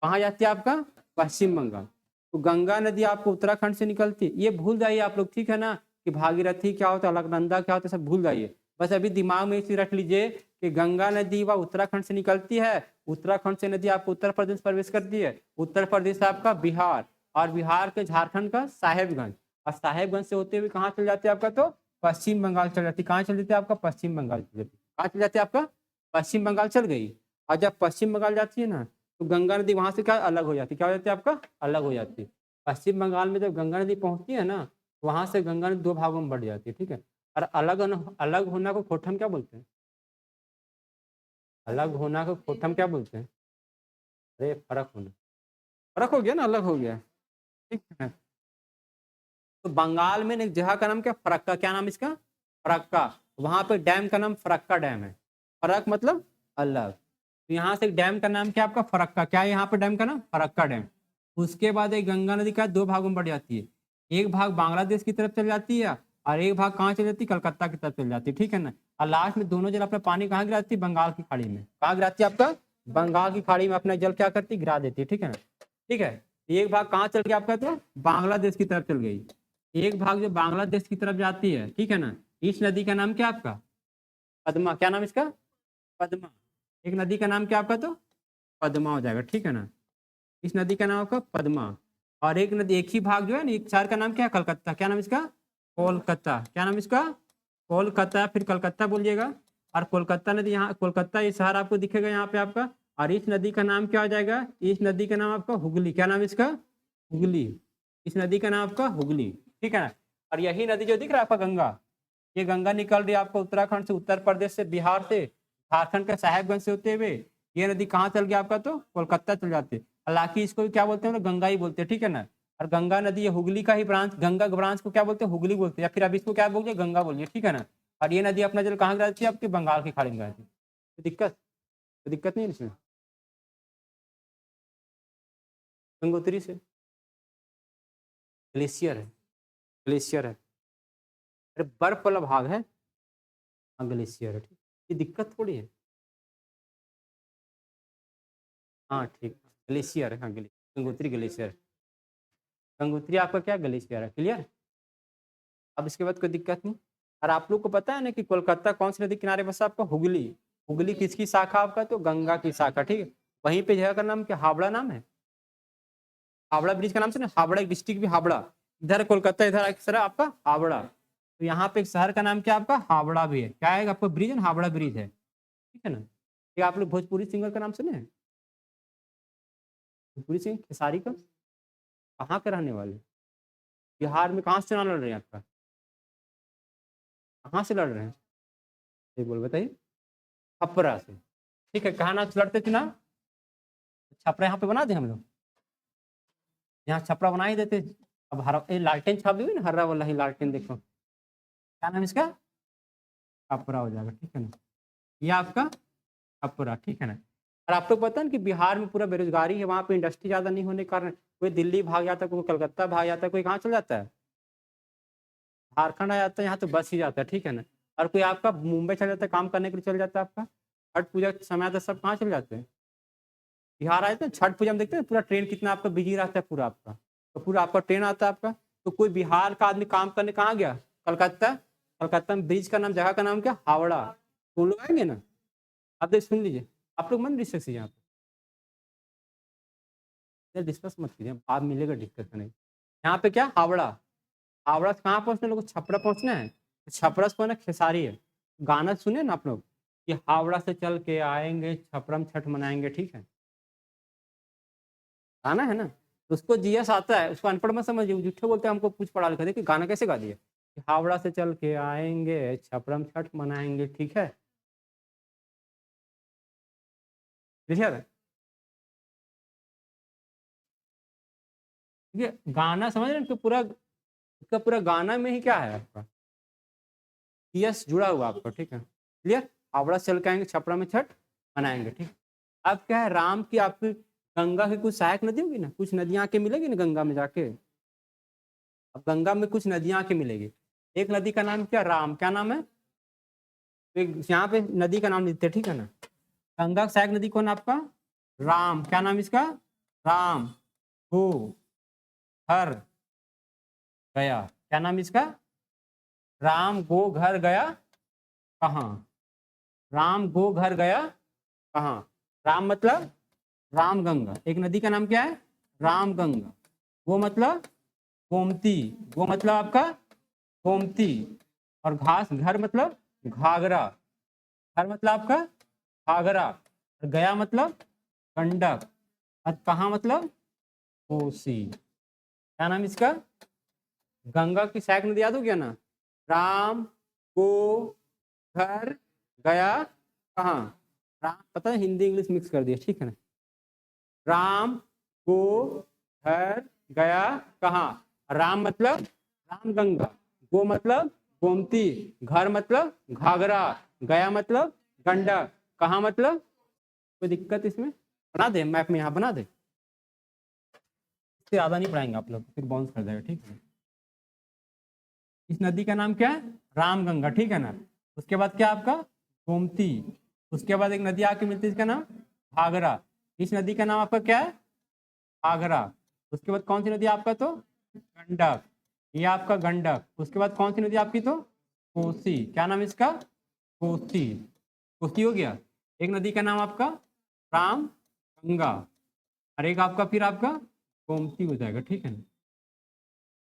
कहाँ जाती है आपका? पश्चिम बंगाल। तो गंगा नदी आपको उत्तराखंड से निकलती है, ये भूल जाइए आप लोग, ठीक है ना, कि भागीरथी क्या होता है, अलकनंदा क्या होता है, सब भूल जाइए, बस अभी दिमाग में इसी रख लीजिए कि गंगा नदी व उत्तराखंड से निकलती है, उत्तराखंड से नदी आपको उत्तर प्रदेश प्रवेश करती है, उत्तर प्रदेश आपका बिहार, और बिहार के झारखंड का साहेबगंज, और साहेबगंज से होते हुए कहाँ चल जाते हैं आपका? तो पश्चिम बंगाल चल जाती है। कहाँ चल जाती है आपका? पश्चिम बंगाल चल जाती है। कहाँ चल जाती है आपका? पश्चिम बंगाल चल गई। और जब पश्चिम बंगाल जाती है ना, तो गंगा नदी वहां से क्या अलग हो जाती है? क्या हो जाती है आपका? अलग हो जाती है। पश्चिम बंगाल में जब गंगा नदी पहुंचती है ना, वहां से गंगा नदी दो भागों में बढ़ जाती है, ठीक है, और अलग होना को खोटम क्या बोलते हैं? अलग होना को खोटम क्या बोलते हैं? अरे फर्क होना, फर्क हो गया ना, अलग हो गया, ठीक है। तो बंगाल में एक जगह का नाम क्या? फरक्का। क्या नाम इसका? फरक्का। वहां पे डैम का नाम फरक्का डैम है। फरक मतलब अलग। तो यहाँ से डैम का नाम क्या आपका? फरक्का। क्या है यहाँ पे डैम का नाम? फरक्का डैम। उसके बाद एक गंगा नदी का दो भागों में बढ़ जाती है, एक भाग बांग्लादेश की तरफ चल जाती है, और एक भाग कहाँ चल जाती है? कलकत्ता की तरफ चल जाती है, ठीक है ना, और लास्ट में दोनों जल अपना पानी कहाँ गिराती है? बंगाल की खाड़ी में। कहाँ गिराती है आपका? बंगाल की खाड़ी में अपना जल क्या करती है? गिरा देती है, ठीक है ना, ठीक है। एक भाग कहाँ चल गया आपका? तो बांग्लादेश की तरफ चल गई, एक भाग जो बांग्लादेश की तरफ जाती है, ठीक है ना, इस नदी का नाम क्या आपका? पद्मा। क्या नाम इसका? पद्मा। एक नदी का नाम क्या आपका? तो पद्मा हो जाएगा, ठीक है ना, इस नदी का नाम आपका पद्मा। और एक नदी, एक ही भाग जो है ना, एक शहर का नाम क्या है? कलकत्ता। क्या नाम इसका? कोलकाता। क्या नाम इसका? कोलकाता। फिर कलकत्ता बोलिएगा, और कोलकाता नदी यहाँ, कोलकाता ये शहर आपको दिखेगा यहाँ पे आपका, और इस नदी का नाम क्या हो जाएगा? इस नदी का नाम आपका हुगली। क्या नाम इसका? हुगली। इस नदी का नाम आपका हुगली, ठीक है ना। और यही नदी जो दिख रहा है आपका गंगा, ये गंगा निकल रही है आपको उत्तराखंड से, उत्तर प्रदेश से, बिहार से, झारखंड के साहेबगंज से होते हुए, ये नदी कहाँ चल गया आपका? तो कोलकाता चल जाते। हालांकि इसको भी क्या बोलते हैं? गंगा ही बोलते हैं, ठीक है ना। और गंगा नदी ये हुगली का ही ब्रांच, गंगा ब्रांच को क्या बोलते हैं? हुगली बोलते हैं, या फिर अब इसको क्या बोलिए? गंगा बोलिए, ठीक है ना। और ये नदी अपना जल कहाँ गिराती है? आपके बंगाल की खाड़ी में गिराती है। तो दिक्कत नहीं है इसमें? गंगोत्री से ग्लेशियर है, ग्लेशियर है, अरे बर्फ वाला भाग है, हाँ ग्लेशियर है, ठीक, ये दिक्कत थोड़ी है। हाँ ठीक, ग्लेशियर है, हाँ गंगोत्री ग्लेशियर। गंगोत्री आपका क्या ग्लेशियर है, क्लियर। अब इसके बाद कोई दिक्कत नहीं। और आप लोग को पता है ना कि कोलकाता कौन सी नदी किनारे बसा? आपका हुगली। हुगली किसकी शाखा आपका? तो गंगा की शाखा, ठीक है। वहीं पे जगह का नाम क्या? हावड़ा नाम है। हावड़ा ब्रिज का नाम से ना, हावड़ा एक डिस्ट्रिक्ट भी हावड़ा, इधर कोलकाता, इधर एक शहर आपका हावड़ा। तो यहाँ पे एक शहर का नाम क्या आपका? हावड़ा भी है। क्या है आपका? ब्रिज है ना, हावड़ा ब्रिज है, ठीक है ना। ये आप लोग भोजपुरी सिंगर का नाम सुने हैं? भोजपुरी सिंगर खेसारी का, कहाँ के रहने वाले? बिहार में कहाँ से चुनाव लड़ रहे हैं आपका? कहाँ से लड़ रहे हैं? ये बोल बताइए। छपरा से, ठीक है। कहाँ नाम से लड़ते चुनाव? छपरा यहाँ पे बना दे हम लोग, यहाँ छपरा बना ही देते। अब हरा ये लालटेन छाप दोगे ना, हरा वाला ही लालटेन, देखो क्या नाम इसका? छपरा हो जाएगा, ठीक है ना, ये आपका छपरा, ठीक है ना। और आप लोग पता है ना कि बिहार में पूरा बेरोजगारी है, वहाँ पे इंडस्ट्री ज्यादा नहीं होने के कारण कोई दिल्ली भाग जाता है, कोई कलकत्ता भाग जाता है, कोई कहाँ चल जाता है? झारखंड आ जाता है, यहाँ तो बस ही जाता है, ठीक है ना। और कोई आपका मुंबई चल जाता है काम करने के लिए, चल जाता है आपका, छठ पूजा के समय आता है, सब कहाँ चल जाते हैं? बिहार आए थे छठ पूजा में, देखते हैं पूरा ट्रेन कितना आपका बिजी रहता है पूरा आपका, तो पूरा आपका ट्रेन आता है आपका। तो कोई बिहार का आदमी काम करने कहाँ गया? कलकत्ता। कलकत्ता में ब्रिज का नाम, जगह का नाम क्या? हावड़ा। तो लोग आएंगे ना, आप देख सुन लीजिए, आप लोग मन डिस्कस कीजिए, यहाँ पे डिस्कस मत कीजिए, आप मिलेगा डिस्कस करने। यहाँ पे क्या? हावड़ा। हावड़ा से कहाँ पहुँचना लोग? छपरा पहुँचना है। छपरा से पहुँचना खेसारी है। गाना सुने ना आप लोग कि हावड़ा से चल के आएंगे छपरा में छठ मनाएंगे, ठीक है, गाना है ना। तो उसको जीएस आता है, उसको अनपढ़ मत समझिए, झूठे बोलते हैं हमको, पूछ पढ़ा लिखा देखिए गाना कैसे गा दिए कि हावड़ा से चल के आएंगे छपरा में छठ मनाएंगे, ठीक है। क्लियर है? ये गाना समझ रहे हैं कि पूरा इसका पूरा गाना में ही क्या है आपका यस जुड़ा हुआ आपका, ठीक है क्लियर। हावड़ा चल के आएंगे, छपरा में छठ मनाएंगे, ठीक। अब क्या है, राम की आपकी गंगा की कुछ सहायक नदी होगी ना, कुछ नदियां आके मिलेगी ना गंगा में जाके। अब गंगा में कुछ नदियां आके मिलेगी। एक नदी का नाम क्या, राम, क्या नाम है, यहाँ पे नदी का नाम लिखते हैं, ठीक है ना। गंगा की सहायक नदी कौन आपका, राम, क्या नाम इसका, राम गो हर गया, क्या नाम इसका, राम गो घर गया कहाँ, राम गो घर गया कहाँ। राम मतलब राम गंगा, एक नदी का नाम क्या है, राम गंगा। वो मतलब गोमती, वो मतलब आपका गोमती। और घास, घर मतलब घाघरा, घर मतलब आपका घाघरा। और गया मतलब गंडक। और कहाँ मतलब कोसी। क्या नाम इसका, गंगा की सहायक नदी याद हो गया ना, राम को घर गया कहाँ। राम पता है, हिंदी इंग्लिश मिक्स कर दिया, ठीक है ना। राम को घर गया कहाँ, राम मतलब राम गंगा, गो मतलब गोमती, घर मतलब घाघरा, गया मतलब गंडक, कहाँ मतलब। कोई दिक्कत इसमें, बना दे मैप में, यहाँ बना दे, इससे ज्यादा नहीं पढ़ाएंगे आप लोग, फिर बाउंस कर जाएगा, ठीक है। इस नदी का नाम क्या है, रामगंगा, ठीक है ना। उसके बाद क्या आपका गोमती। उसके बाद एक नदी आके मिलती है, इसका नाम घाघरा। इस नदी का नाम आपका क्या है, घाघरा। उसके बाद कौन सी नदी आपका, तो गंडक, ये आपका गंडक। उसके बाद कौन सी नदी आपकी, तो कोसी, क्या नाम इसका, कोसी। कोसी हो गया। एक नदी का नाम आपका राम गंगा, और एक आपका फिर आपका गोमती हो जाएगा, ठीक है ना।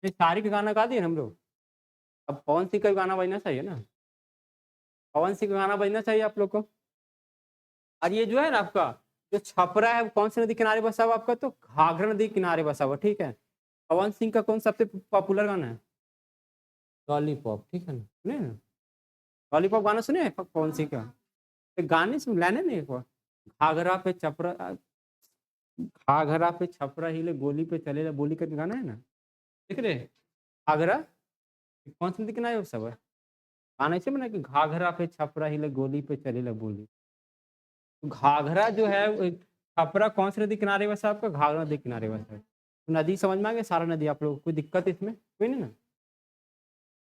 ये सारी का गाना गा दिए ना हम लोग। अब पवन सिंह का गाना बजना चाहिए ना, पवन सिंह का गाना बजना चाहिए आप लोग को। और ये जो है ना आपका, जो छपरा है, वो कौन सी नदी किनारे बसा हुआ आपका, तो घाघरा नदी किनारे बसा हुआ, ठीक है। पवन सिंह का कौन सबसे पॉपुलर गाना है, लॉलीपॉप, ठीक है ना, सुने ना, लॉलीपॉप गाना सुने हैं पवन सिंह का। एक गाने सुन लेने नहीं एक बार, घाघरा पे छपरा, घाघरा पे छपरा हिले गोली पे चले बोली करके गाना है ना, देख रहे, घाघरा कौन सी नदी किनारे वो सब है। गाना ऐसे बना कि घाघरा पे छपरा हिले गोली पे चले बोली। तो घाघरा जो है छपरा कौन सी नदी किनारे बसा आपका, घाघरा नदी किनारे बसा है। तो नदी समझ में आ गया, सारा नदी आप लोगों को कोई दिक्कत इसमें कोई नहीं ना।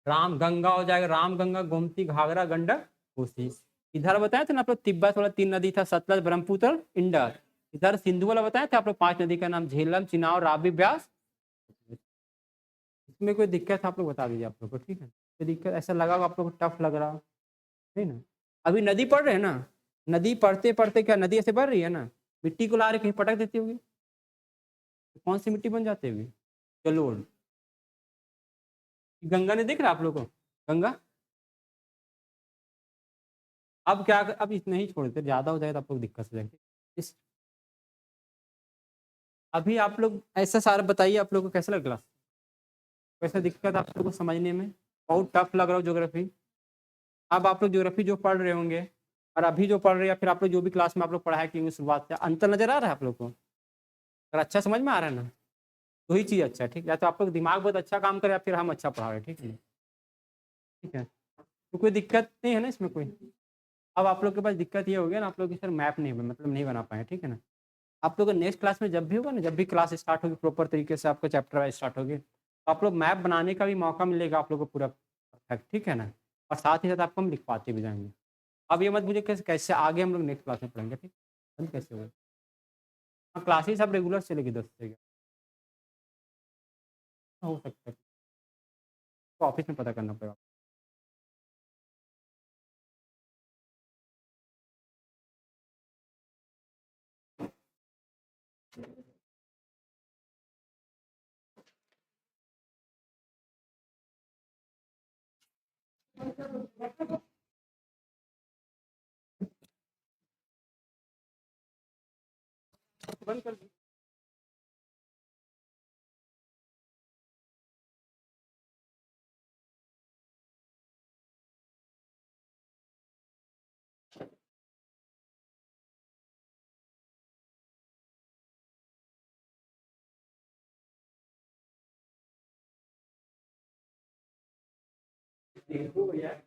राम गंगा हो जाएगा, राम गंगा गोमती घाघरा गंडक कोसी। इधर बताया था ना आप लोग, तिब्बत वाला 3 नदी था, सतलज ब्रह्मपुत्र इंडस। इधर सिंधु वाला बताया था आप लोग, 5 नदी का नाम झेलम चिनाव रावी ब्यास। इसमें कोई दिक्कत है आप लोग बता दीजिए आप लोग को, ठीक है। कोई दिक्कत ऐसा लगा हो आप लोग को टफ लग रहा हो, नहीं ना। अभी नदी पढ़ रहे हैं ना, नदी पढ़ते पढ़ते क्या नदी ऐसे बढ़ रही है ना, मिट्टी को ला रहे कहीं पटक देती होगी, तो कौन सी मिट्टी बन जाती होगी, जलोढ़। गंगा ने देख रहा आप लोग को, गंगा। अब क्या, अब इतना ही छोड़ देते, ज्यादा हो जाएगा तो आप लोग दिक्कत हो जाएगी इस। अभी आप लोग ऐसा सारा बताइए, आप लोग को कैसा लग रहा, कैसा दिक्कत आप लोग को समझने में, बहुत टफ लग रहा हो ज्योग्राफी। अब आप लोग ज्योग्राफी जो पढ़ रहे होंगे, और अभी जो पढ़ रहे हैं, या फिर आप लोग जो भी क्लास में आप लोग पढ़ाया कि शुरुआत से अंतर नजर आ रहा है आप लोग को, अगर अच्छा समझ में आ रहा है ना, तो ही चीज़ अच्छा है, ठीक है। या तो आप लोग दिमाग बहुत अच्छा काम करे, या फिर हम अच्छा पढ़ा रहे हैं, ठीक है, ठीक है। तो कोई दिक्कत नहीं है ना इसमें कोई। अब आप लोग के पास दिक्कत ये हो गया ना, आप लोग की सर मैप नहीं मतलब नहीं बना पाए, ठीक है ना। आप लोग नेक्स्ट क्लास में जब भी होगा ना, जब भी क्लास स्टार्ट होगी प्रॉपर तरीके से आपका चैप्टर वाइज स्टार्ट होगी, तो आप लोग मैप बनाने का भी मौका मिलेगा आप लोग को पूरा परफेक्ट, ठीक है ना। और साथ ही साथ आपको हम लिखवाते भी जाएंगे। अब ये मत मुझे कैसे कैसे आगे हम लोग नेक्स्ट क्लास में पढ़ेंगे, ठीक, बंद कैसे होगा। हाँ, क्लासेस अब रेगुलर चलेगी 10 से 11, हो सकता है, तो ऑफिस में पता करना पड़ेगा। बंद कर इम्प्रूव हो जाए